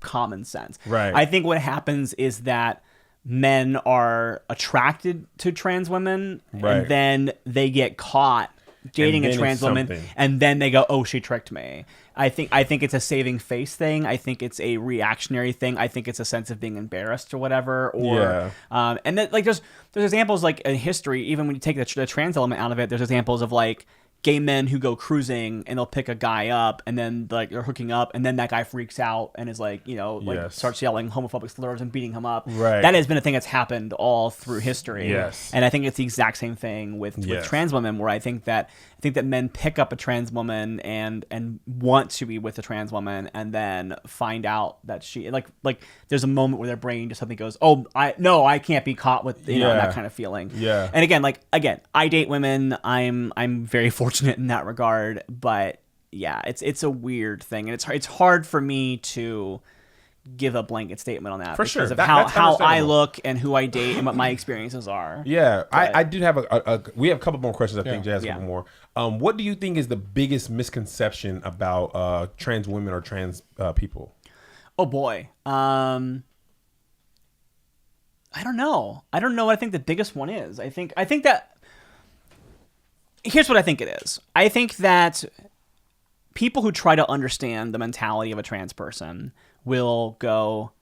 Speaker 3: common sense.
Speaker 2: Right.
Speaker 3: I think what happens is that men are attracted to trans women,
Speaker 2: Right.
Speaker 3: and then they get caught dating
Speaker 2: And
Speaker 3: a
Speaker 2: then
Speaker 3: trans
Speaker 2: it's
Speaker 3: woman,
Speaker 2: something.
Speaker 3: and then they go, "Oh, she tricked me." I think it's a saving face thing. I think it's a reactionary thing. I think it's a sense of being embarrassed or whatever. Or and then like there's examples like in history, even when you take the trans element out of it, there's examples of like gay men who go cruising and they'll pick a guy up and then like they're hooking up and then that guy freaks out and is like, starts yelling homophobic slurs and beating him up.
Speaker 2: Right.
Speaker 3: That has been a thing that's happened all through history.
Speaker 2: Yes.
Speaker 3: And I think it's the exact same thing with trans women, where I think that men pick up a trans woman and want to be with a trans woman and then find out that she like there's a moment where their brain just suddenly goes, oh, I can't be caught with that kind of feeling.
Speaker 2: Yeah.
Speaker 3: And again, I date women. I'm very fortunate in that regard, but yeah, it's a weird thing, and it's hard for me to give a blanket statement on that
Speaker 2: for sure
Speaker 3: of
Speaker 2: that's
Speaker 3: how I look and who I date and what my experiences are.
Speaker 2: Yeah, I do have we have a couple more questions. I think Jazz has a couple more. What do you think is the biggest misconception about trans women or trans people?
Speaker 3: Oh boy, I don't know what I think the biggest one is. I think that here's what I think it is. I think that people who try to understand the mentality of a trans person will go,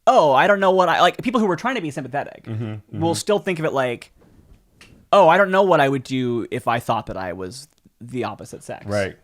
Speaker 3: oh, I don't know what I like. People who are trying to be sympathetic will still think of it like, oh, I don't know what I would do if I thought that I was the opposite sex.
Speaker 2: Right.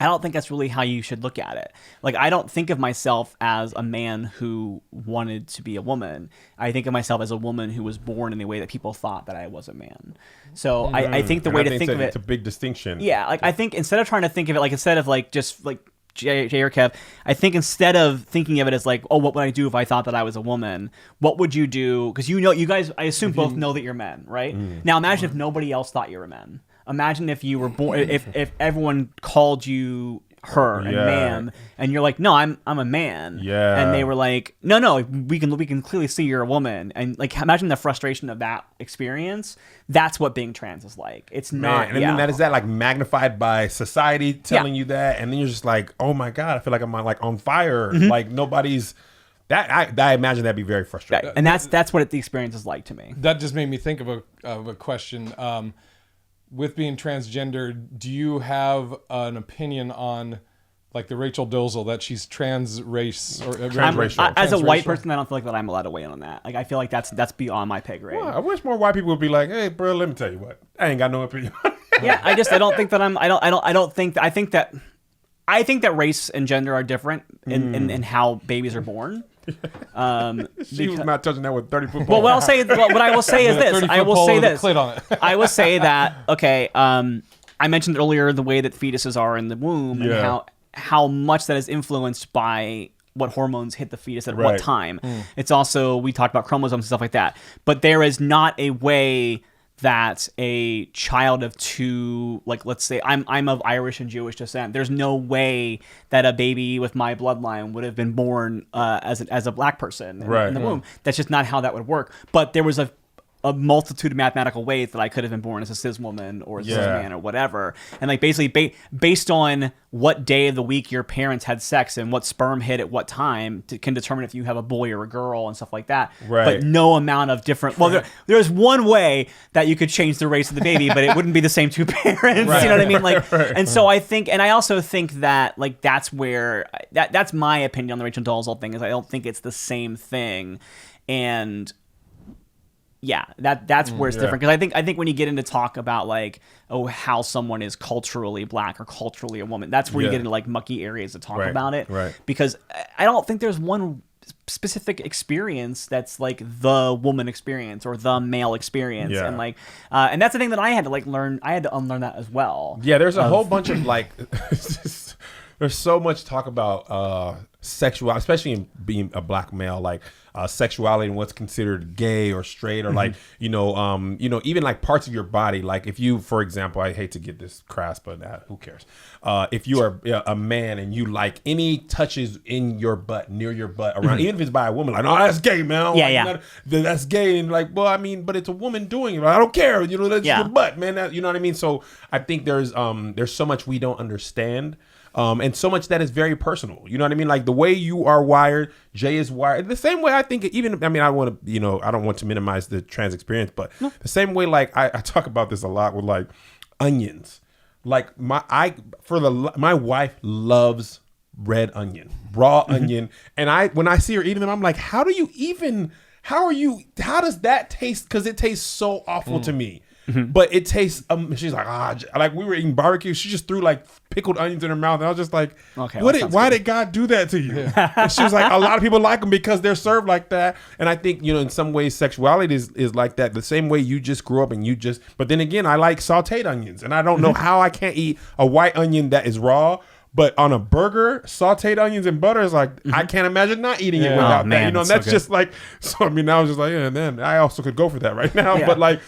Speaker 3: I don't think that's really how you should look at it. Like, I don't think of myself as a man who wanted to be a woman. I think of myself as a woman who was born in the way that people thought that I was a man. So I think the way to think of it...
Speaker 2: It's a big distinction.
Speaker 3: Yeah, like, I think instead of trying to think of it, like, instead of, like, just, like, Jay or Kev, I think instead of thinking of it as, like, oh, what would I do if I thought that I was a woman? What would you do? Because you guys, I assume, both know that you're men, right? Now, imagine if nobody else thought you were men. Imagine if you were born, if everyone called you her and ma'am, and you're like, no, I'm a man.
Speaker 2: Yeah.
Speaker 3: And they were like, no, we can clearly see you're a woman. And like, imagine the frustration of that experience. That's what being trans is like. It's not.
Speaker 2: And then that is that like magnified by society telling you that, and then you're just like, oh my god, I feel like I'm like on fire. Like nobody's. That I imagine that'd be very frustrating.
Speaker 3: Right. And that's what the experience is like to me.
Speaker 1: That just made me think of a question. With being transgender, do you have an opinion on like the Rachel Dolezal that she's trans race or
Speaker 2: transracial?
Speaker 3: As a white person, I don't feel like that I'm allowed to weigh in on that. Like, I feel like that's beyond my pay grade.
Speaker 2: Well, I wish more white people would be like, hey, bro, let me tell you what, I ain't got no opinion.
Speaker 3: Yeah, I don't think that I think that race and gender are different in how babies are born.
Speaker 2: She was not touching that with 30-foot pole.
Speaker 3: Well, what I will say is this. I will say this. I will say that, okay, I mentioned earlier the way that fetuses are in the womb and how much that is influenced by what hormones hit the fetus at what time. It's also, we talked about chromosomes and stuff like that. But there is not a way that a child of two, like, let's say I'm of Irish and Jewish descent. There's no way that a baby with my bloodline would have been born as a black person in the womb. That's just not how that would work. But there was a multitude of mathematical ways that I could have been born as a cis woman or a cis man or whatever. And like basically based on what day of the week your parents had sex and what sperm hit at what time can determine if you have a boy or a girl and stuff like that.
Speaker 2: Right.
Speaker 3: But no amount of different... Well, there's one way that you could change the race of the baby, but it wouldn't be the same two parents. Right. You know what I mean? Like, and so I think, and I also think that like that's where... That's my opinion on the Rachel Dolezal thing, is I don't think it's the same thing. And... yeah, that's where it's different, because I think when you get into talk about like, oh, how someone is culturally black or culturally a woman, that's where you get into like mucky areas to talk about it.
Speaker 2: Right.
Speaker 3: Because I don't think there's one specific experience that's like the woman experience or the male experience, and like, and that's the thing that I had to like learn. I had to unlearn that as well.
Speaker 2: Yeah, there's a whole bunch of like, there's so much talk about sexual, especially in being a black male, like sexuality and what's considered gay or straight, or like even like parts of your body. Like if you, for example, I hate to get this crass, but who cares? If you are a man and you like any touches in your butt, near your butt, around, even if it's by a woman, like, oh, that's gay, man. That's gay, and like, well, I mean, but it's a woman doing it. I don't care, that's your butt, man. You know what I mean? So I think there's so much we don't understand. And so much that is very personal. You know what I mean? Like the way you are wired, Jay is wired the same way. I think I don't want to minimize the trans experience, but the same way, like I talk about this a lot with like onions. Like my wife loves red onion, raw onion. And when I see her eating them, I'm like, how does that taste? Cause it tastes so awful to me. but it tastes. She's like, like we were eating barbecue. She just threw like pickled onions in her mouth, and I was just like,
Speaker 3: Okay,
Speaker 2: why did God do that to you? And she was like, a lot of people like them because they're served like that. And I think, in some ways, sexuality is like that. The same way you just grew up and but then again, I like sauteed onions, and I don't know how I can't eat a white onion that is raw. But on a burger, sauteed onions and butter is like, I can't imagine not eating it without that. And that's just like, so I mean, I was just like, and then I also could go for that right now. But like,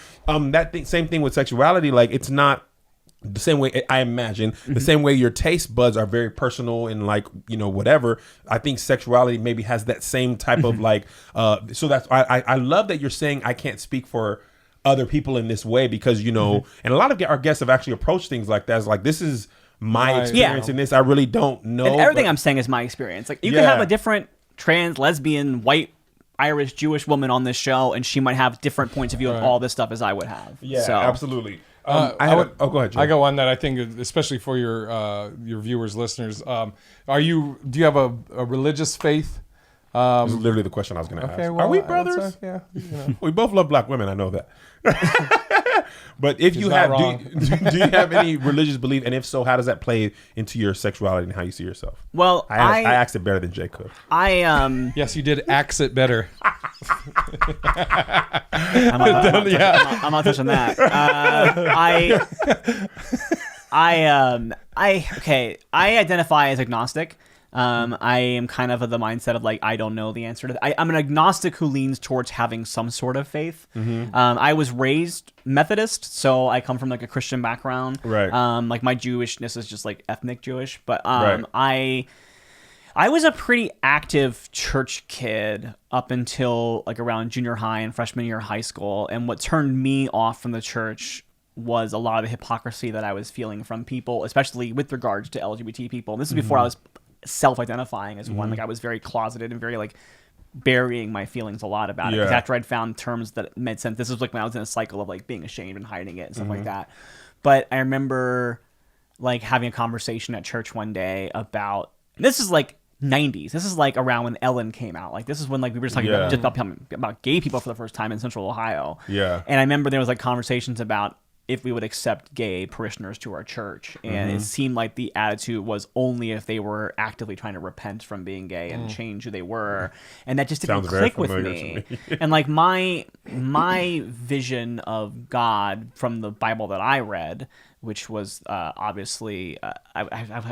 Speaker 2: same thing with sexuality, like it's not the same way I imagine, the same way your taste buds are very personal and like, whatever. I think sexuality maybe has that same type of like, so that's, I love that you're saying I can't speak for other people in this way because, and a lot of our guests have actually approached things like that. It's like, this is my experience in this. I really don't know.
Speaker 3: And everything I'm saying is my experience. Like you can have a different trans, lesbian, white, Irish, Jewish woman on this show, and she might have different points of view on all this stuff as I would have.
Speaker 2: Yeah,
Speaker 3: so.
Speaker 2: absolutely.
Speaker 1: go ahead, Joe.
Speaker 2: I
Speaker 1: got one that I think, especially for your viewers, listeners. Do you have a religious faith?
Speaker 2: This is literally the question I was going to ask.
Speaker 1: Well,
Speaker 2: are we brothers?
Speaker 1: Yeah.
Speaker 2: We both love black women. I know that. But if you have, do you have any religious belief? And if so, how does that play into your sexuality and how you see yourself?
Speaker 3: Well,
Speaker 2: I asked it better than Jay could.
Speaker 1: Yes, you did axe it better.
Speaker 3: I'm not touching that. I identify as agnostic. I am kind of the mindset of like, I don't know the answer to that. I'm an agnostic who leans towards having some sort of faith. I was raised Methodist, so I come from like a Christian background.
Speaker 2: Right.
Speaker 3: Like my Jewishness is just like ethnic Jewish, but I was a pretty active church kid up until like around junior high and freshman year of high school. And what turned me off from the church was a lot of the hypocrisy that I was feeling from people, especially with regards to LGBT people. And this is before I was self-identifying as one. Like I was very closeted and very like burying my feelings a lot about it. Because after I'd found terms that made sense, this was like when I was in a cycle of like being ashamed and hiding it and stuff like that. But I remember like having a conversation at church one day about, this is like 90s. This is like around when Ellen came out. Like this is when like we were just talking about gay people for the first time in Central Ohio.
Speaker 2: Yeah.
Speaker 3: And I remember there was like conversations about if we would accept gay parishioners to our church. And it seemed like the attitude was only if they were actively trying to repent from being gay and change who they were. And that just didn't click with me. And like my vision of God from the Bible that I read, which was obviously, I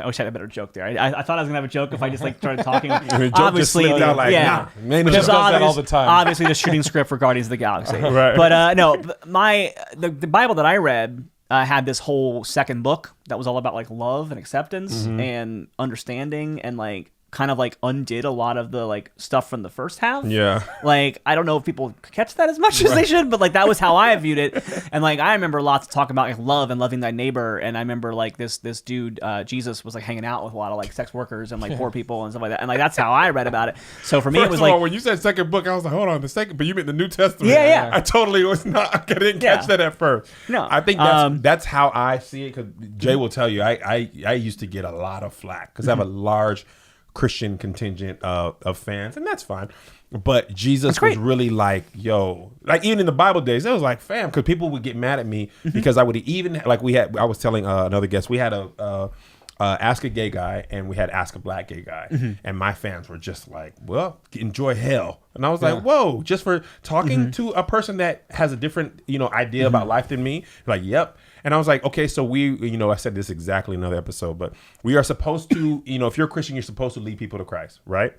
Speaker 3: wish I had a better joke there. I thought I was gonna have a joke if I just like started talking. Obviously,
Speaker 1: Just that all the time.
Speaker 3: Obviously, the shooting script for Guardians of the Galaxy. Right. But no, the Bible that I read had this whole second book that was all about like love and acceptance and understanding and like kind of like undid a lot of the like stuff from the first half.
Speaker 2: Yeah.
Speaker 3: Like I don't know if people catch that as much as they should, but like that was how I viewed it. And like I remember lots of talk about like love and loving thy neighbor. And I remember like this dude, Jesus, was like hanging out with a lot of like sex workers and like poor people and stuff like that. And like that's how I read about it. So for me, it was like
Speaker 2: when you said second book, I was like, hold on, the second, but you meant the New Testament.
Speaker 3: Yeah.
Speaker 2: I totally was not. I didn't catch that at first.
Speaker 3: No,
Speaker 2: I think that's how I see it. Because Jay will tell you, I used to get a lot of flack because I have a large Christian contingent of fans, and that's fine. But Jesus was really like, yo, like even in the Bible days, it was like, fam, because people would get mad at me because I would even like I was telling another guest, we had a Ask a Gay Guy and we had Ask a Black Gay Guy, and my fans were just like, well, enjoy hell. And I was like, whoa, just for talking to a person that has a different idea about life than me, like, yep. And I was like, okay, so we, I said this exactly in another episode, but we are supposed to, if you're a Christian, you're supposed to lead people to Christ, right?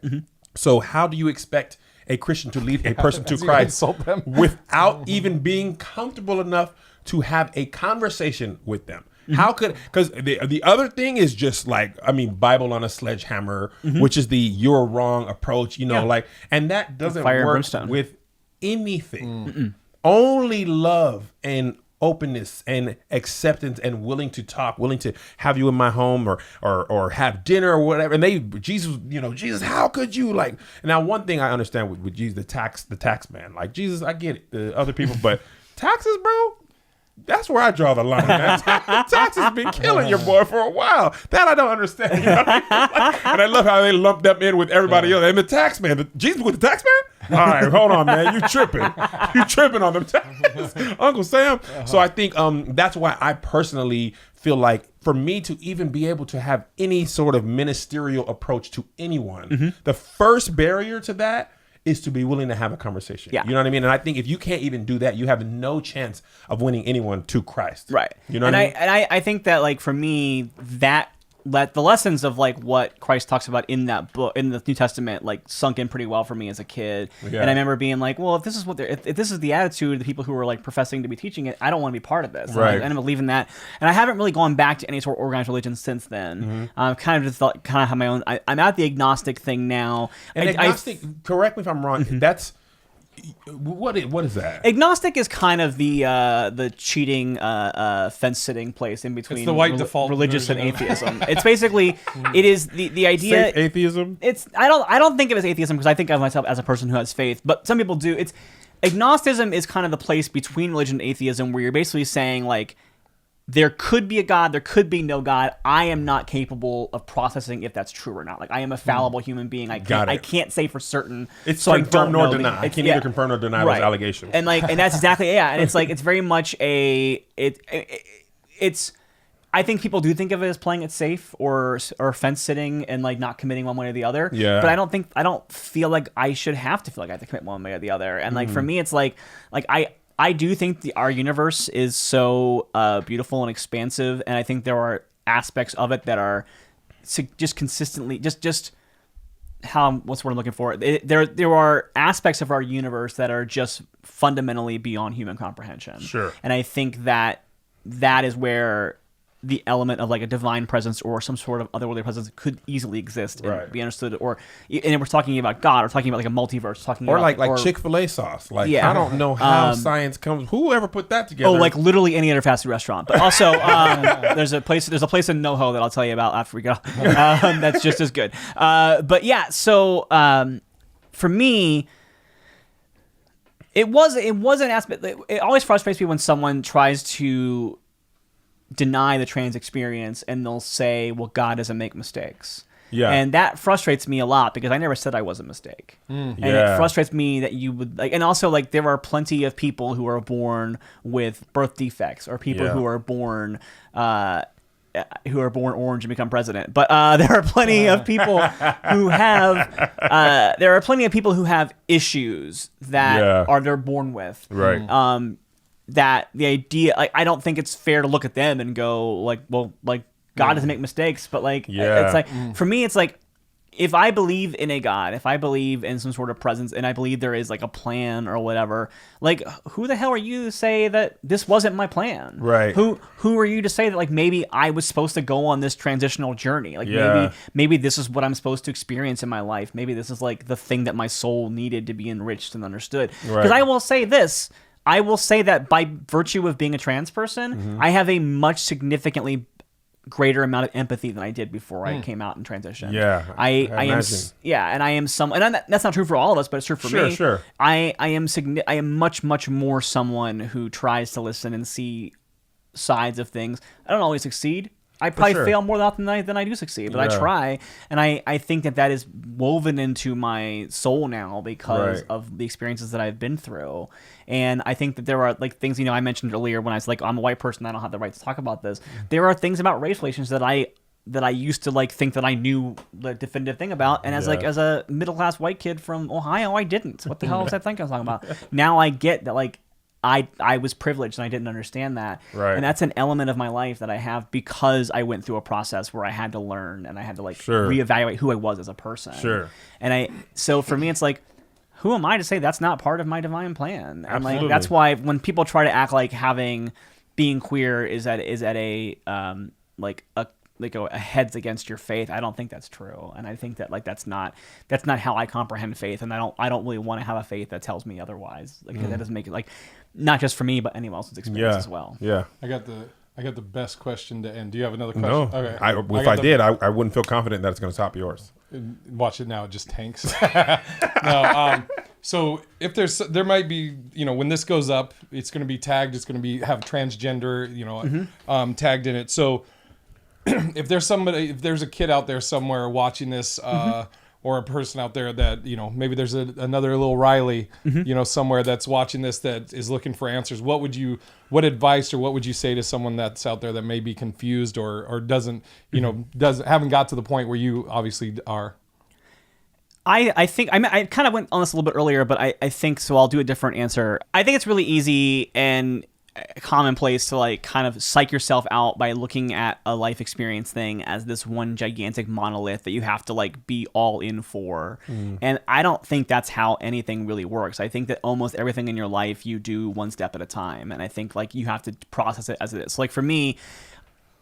Speaker 2: So how do you expect a Christian to lead a person to Christ without even being comfortable enough to have a conversation with them? How could, because the other thing is just like, Bible on a sledgehammer, which is the you're wrong approach, like, and that doesn't work with anything. Only love and openness and acceptance and willing to talk, willing to have you in my home or have dinner or whatever. And Jesus, how could you like? Now, one thing I understand with Jesus, the tax man, like Jesus, I get it, the other people, but taxes, bro. That's where I draw the line. Taxes been killing your boy for a while. That I don't understand. What I mean? And I love how they lump them in with everybody else. And the tax man, Jesus with the tax man? right, hold on, man. You tripping on them tests, Uncle Sam. So I think that's why I personally feel like for me to even be able to have any sort of ministerial approach to anyone, the first barrier to that is to be willing to have a conversation.
Speaker 3: Yeah.
Speaker 2: You know what I mean? And I think if you can't even do that, you have no chance of winning anyone to Christ.
Speaker 3: Right.
Speaker 2: You know what I mean?
Speaker 3: And I think that, like, for me, the lessons of, like, what Christ talks about in that book, in the New Testament, like, sunk in pretty well for me as a kid. Yeah. And I remember being like, well, if this is if this is the attitude of the people who are, like, professing to be teaching it, I don't want to be part of this.
Speaker 2: Right.
Speaker 3: And I ended up leaving that. And I haven't really gone back to any sort of organized religion since then. Kind of just thought, kind of have my own. I'm at the agnostic thing now.
Speaker 2: And agnostic, correct me if I'm wrong, that's what is that?
Speaker 3: Agnostic is kind of the cheating, fence sitting place in between.
Speaker 1: It's the white default
Speaker 3: religious and
Speaker 1: version of it.
Speaker 3: atheism. It's basically it is the idea.
Speaker 2: Safe atheism.
Speaker 3: It's I don't think of it as atheism because I think of myself as a person who has faith, but some people do. It's agnosticism is kind of the place between religion and atheism where you're basically saying, like, there could be a God, there could be no God. I am not capable of processing if that's true or not. Like, I am a fallible human being. I can't say for certain.
Speaker 2: It's
Speaker 3: so
Speaker 2: confirm nor deny. I
Speaker 3: It's-
Speaker 2: can
Speaker 3: yeah.
Speaker 2: neither confirm nor deny those allegations.
Speaker 3: And that's exactly And it's like it's very much it's. I think people do think of it as playing it safe or fence sitting and, like, not committing one way or the other.
Speaker 2: Yeah.
Speaker 3: But I don't feel like I should have to feel like I have to commit one way or the other. And like for me, it's like I do think our universe is so beautiful and expansive, and I think there are aspects of it that are just consistently just what's the word I'm looking for? There are aspects of our universe that are just fundamentally beyond human comprehension.
Speaker 2: Sure.
Speaker 3: And I think that is where the element of, like, a divine presence or some sort of otherworldly presence could easily exist and be understood. And we're talking about God, or talking about, like, a multiverse,
Speaker 2: like Chick-fil-A sauce. Like, I don't know how science comes. Whoever put that together?
Speaker 3: Oh, like literally any other fast food restaurant. But also, there's a place in NoHo that I'll tell you about after we go. That's just as good. But yeah, so for me, it was an aspect. It always frustrates me when someone tries to deny the trans experience and they'll say, well, God doesn't make mistakes. Yeah. And that frustrates me a lot because I never said I was a mistake. And it frustrates me that you would, like, and also, like, there are plenty of people who are born with birth defects or people who are born orange and become president. But there are plenty of people who have issues that they're born with.
Speaker 2: Right.
Speaker 3: That the idea, like, I don't think it's fair to look at them and go, like, well, like, God doesn't make mistakes, but, like, it's like, for me, it's like, if I believe in a God, if I believe in some sort of presence, and I believe there is, like, a plan or whatever, like, who the hell are you to say that this wasn't my plan?
Speaker 2: Right.
Speaker 3: Who are you to say that, like, maybe I was supposed to go on this transitional journey? Like, maybe this is what I'm supposed to experience in my life. Maybe this is, like, the thing that my soul needed to be enriched and understood. Because I will say this. I will say that by virtue of being a trans person, I have a much significantly greater amount of empathy than I did before I came out and transitioned.
Speaker 2: Yeah,
Speaker 3: I am. Yeah, and I am that's not true for all of us, but it's true for me.
Speaker 2: Sure.
Speaker 3: I am much more someone who tries to listen and see sides of things. I don't always succeed. I probably fail more often than I do succeed, but I try, and I think that is woven into my soul now because of the experiences that I've been through. And I think that there are, like, things, I mentioned earlier when I was like, I'm a white person, I don't have the right to talk about this. There are things about race relations that I used to, like, think that I knew the definitive thing about, and as a middle class white kid from Ohio, I didn't. What the hell was I thinking I was talking about? Now I get that, like, I was privileged and I didn't understand that.
Speaker 2: Right.
Speaker 3: And that's an element of my life that I have because I went through a process where I had to learn and I had to, like, reevaluate who I was as a person.
Speaker 2: Sure.
Speaker 3: And so for me, it's like, who am I to say that's not part of my divine plan? And
Speaker 2: Absolutely.
Speaker 3: like, that's why when people try to act like being queer is at a heads against your faith, I don't think that's true. And I think that, like, that's not how I comprehend faith. And I don't really want to have a faith that tells me otherwise. Like, that doesn't make it, like, not just for me, but anyone else's experience as well.
Speaker 2: Yeah.
Speaker 1: I got the best question to end. Do you have another question?
Speaker 2: No.
Speaker 1: Okay.
Speaker 2: If I did, I wouldn't feel confident that it's going to top yours.
Speaker 1: Watch it now. It just tanks. No. So if there might be, when this goes up, it's going to be tagged. It's going to have transgender, tagged in it. So if there's a kid out there somewhere watching this, or a person out there that, maybe there's another little Riley, somewhere that's watching this that is looking for answers, what advice or what would you say to someone that's out there that may be confused or doesn't, haven't got to the point where you obviously are?
Speaker 3: I think I kind of went on this a little bit earlier, but I think so. I'll do a different answer. I think it's really easy and commonplace to like kind of psych yourself out by looking at a life experience thing as this one gigantic monolith that you have to like be all in for. And I don't think that's how anything really works. I think that almost everything in your life you do one step at a time, and I think like you have to process it as it is. So, like for me,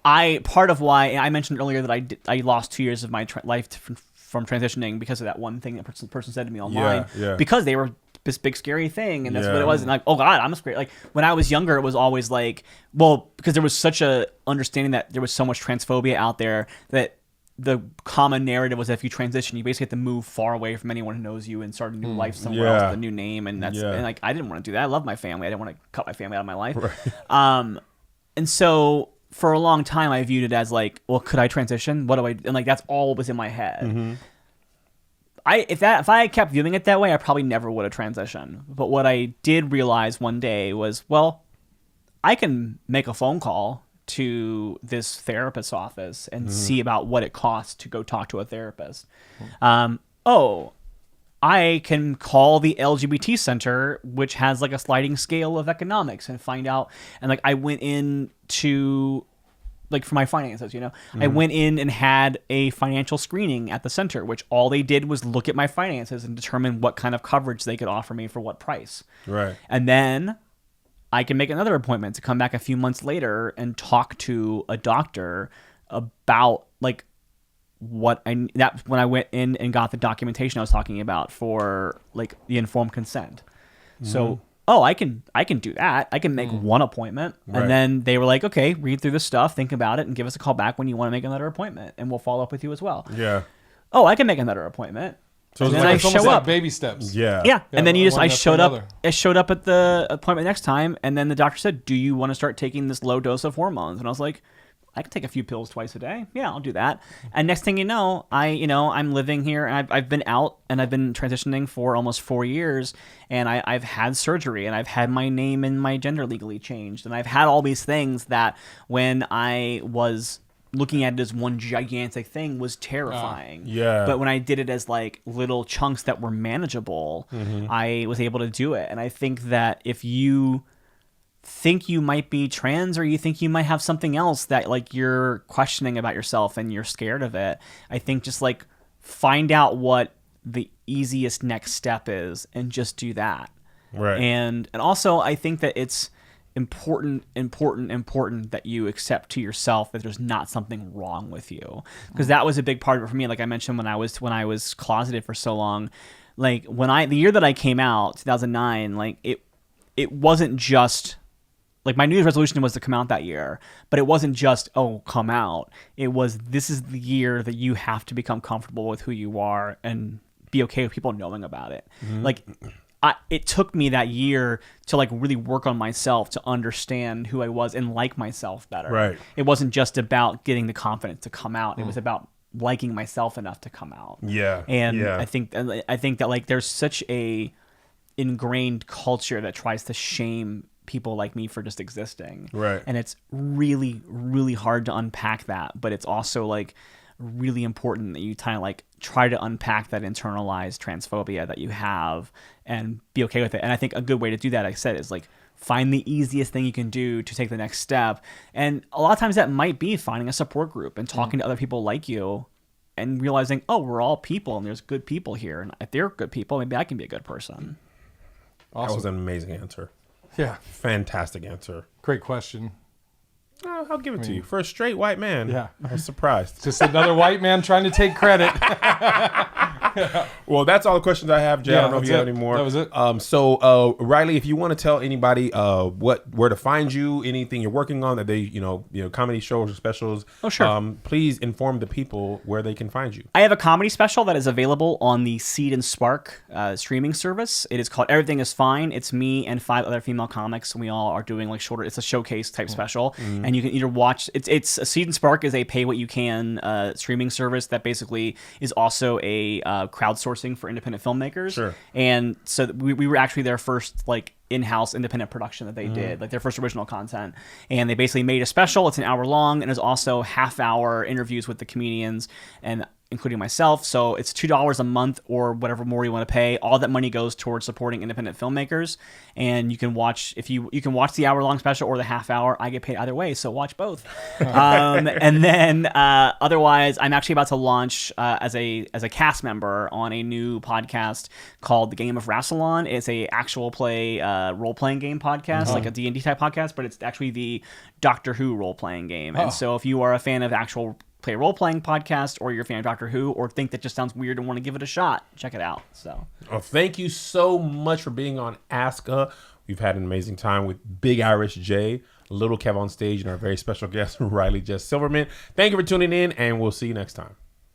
Speaker 3: part of why I mentioned earlier that I lost 2 years of my life from transitioning because of that one thing that person said to me online, because they were this big scary thing, and that's what it was. And like, oh God, I'm scared. Like when I was younger, it was always like, well, because there was such a understanding that there was so much transphobia out there that the common narrative was that if you transition, you basically have to move far away from anyone who knows you and start a new life somewhere else with a new name, and and like I didn't want to do that. I love my family. I didn't want to cut my family out of my life. Right. And so for a long time, I viewed it as like, well, could I transition? What do I? And like that's all was in my head. If I kept viewing it that way, I probably never would have transitioned. But what I did realize one day was, well, I can make a phone call to this therapist's office and see about what it costs to go talk to a therapist. I can call the LGBT Center, which has like a sliding scale of economics, and find out. And like I went in to, like for my finances, I went in and had a financial screening at the center, which all they did was look at my finances and determine what kind of coverage they could offer me for what price.
Speaker 2: Right.
Speaker 3: And then I can make another appointment to come back a few months later and talk to a doctor about like when I went in and got the documentation I was talking about for like the informed consent. So I can do that. I can make one appointment, and then they were like, okay, read through the stuff, think about it, and give us a call back when you want to make another appointment, and we'll follow up with you as well.
Speaker 2: Yeah.
Speaker 3: I can make another appointment.
Speaker 1: So it's like I show up, baby steps.
Speaker 3: Yeah. And then I showed up at the appointment next time, and then the doctor said, do you want to start taking this low dose of hormones? And I was like, I can take a few pills twice a day. Yeah, I'll do that. And next thing you know, I'm living here, and I've been out, and I've been transitioning for almost 4 years, and I've had surgery, and I've had my name and my gender legally changed, and I've had all these things that when I was looking at it as one gigantic thing was terrifying. But when I did it as like little chunks that were manageable, I was able to do it. And I think that if you think you might be trans, or you think you might have something else that like you're questioning about yourself and you're scared of it, I think just like find out what the easiest next step is and just do that.
Speaker 2: Right.
Speaker 3: And also I think that it's important that you accept to yourself that there's not something wrong with you, because that was a big part of it for me. Like I mentioned, when I was closeted for so long, like the year that I came out, 2009, like it wasn't just like my New Year's resolution was to come out that year, but it wasn't just, come out. It was, this is the year that you have to become comfortable with who you are and be okay with people knowing about it. Like it took me that year to like really work on myself, to understand who I was and like myself better.
Speaker 2: Right.
Speaker 3: It wasn't just about getting the confidence to come out. It was about liking myself enough to come out.
Speaker 2: Yeah.
Speaker 3: And I think that like there's such a ingrained culture that tries to shame people like me for just existing.
Speaker 2: Right.
Speaker 3: And it's really, really hard to unpack that, but it's also like really important that you kind of like try to unpack that internalized transphobia that you have and be okay with it. And I think a good way to do that, like I said, is like find the easiest thing you can do to take the next step. And a lot of times that might be finding a support group and talking to other people like you and realizing, we're all people and there's good people here. And if they're good people, maybe I can be a good person.
Speaker 2: Awesome. That was an amazing answer.
Speaker 1: Yeah.
Speaker 2: Fantastic answer.
Speaker 1: Great question.
Speaker 2: I'll give it to you. For a straight white man,
Speaker 1: yeah.
Speaker 2: I was surprised.
Speaker 1: Just another white man trying to take credit.
Speaker 2: Well, that's all the questions I have, Jay. I don't know if you have any more.
Speaker 1: That was it.
Speaker 2: So, Riley, if you want to tell anybody where to find you, anything you're working on, that they, comedy shows or specials,
Speaker 3: sure.
Speaker 2: Please inform the people where they can find you.
Speaker 3: I have a comedy special that is available on the Seed and Spark streaming service. It is called Everything Is Fine. It's me and 5 other female comics. We all are doing like shorter. It's a showcase type special, and you can either watch. It's Seed and Spark is a pay what you can streaming service that basically is also a crowdsourcing for independent filmmakers.
Speaker 2: Sure.
Speaker 3: And so we were actually their first like in-house independent production that they did, like their first original content. And they basically made a special. It's an hour long, and there's also half-hour interviews with the comedians and including myself. So it's $2 a month or whatever more you want to pay. All that money goes towards supporting independent filmmakers. And you can watch you can watch the hour-long special or the half-hour. I get paid either way, so watch both. And then otherwise, I'm actually about to launch as a cast member on a new podcast called The Game of Rassilon. It's a actual play role-playing game podcast, like a D&D type podcast, but it's actually the Doctor Who role-playing game. And so if you are a fan of actual play role-playing podcast, or you're a fan of Doctor Who, or think that just sounds weird and want to give it a shot, check it out. So,
Speaker 2: well, thank you so much for being on Ask Us. We've had an amazing time with Big Irish Jay, Little Kev on stage, and our very special guest, Riley Jess Silverman. Thank you for tuning in, and we'll see you next time.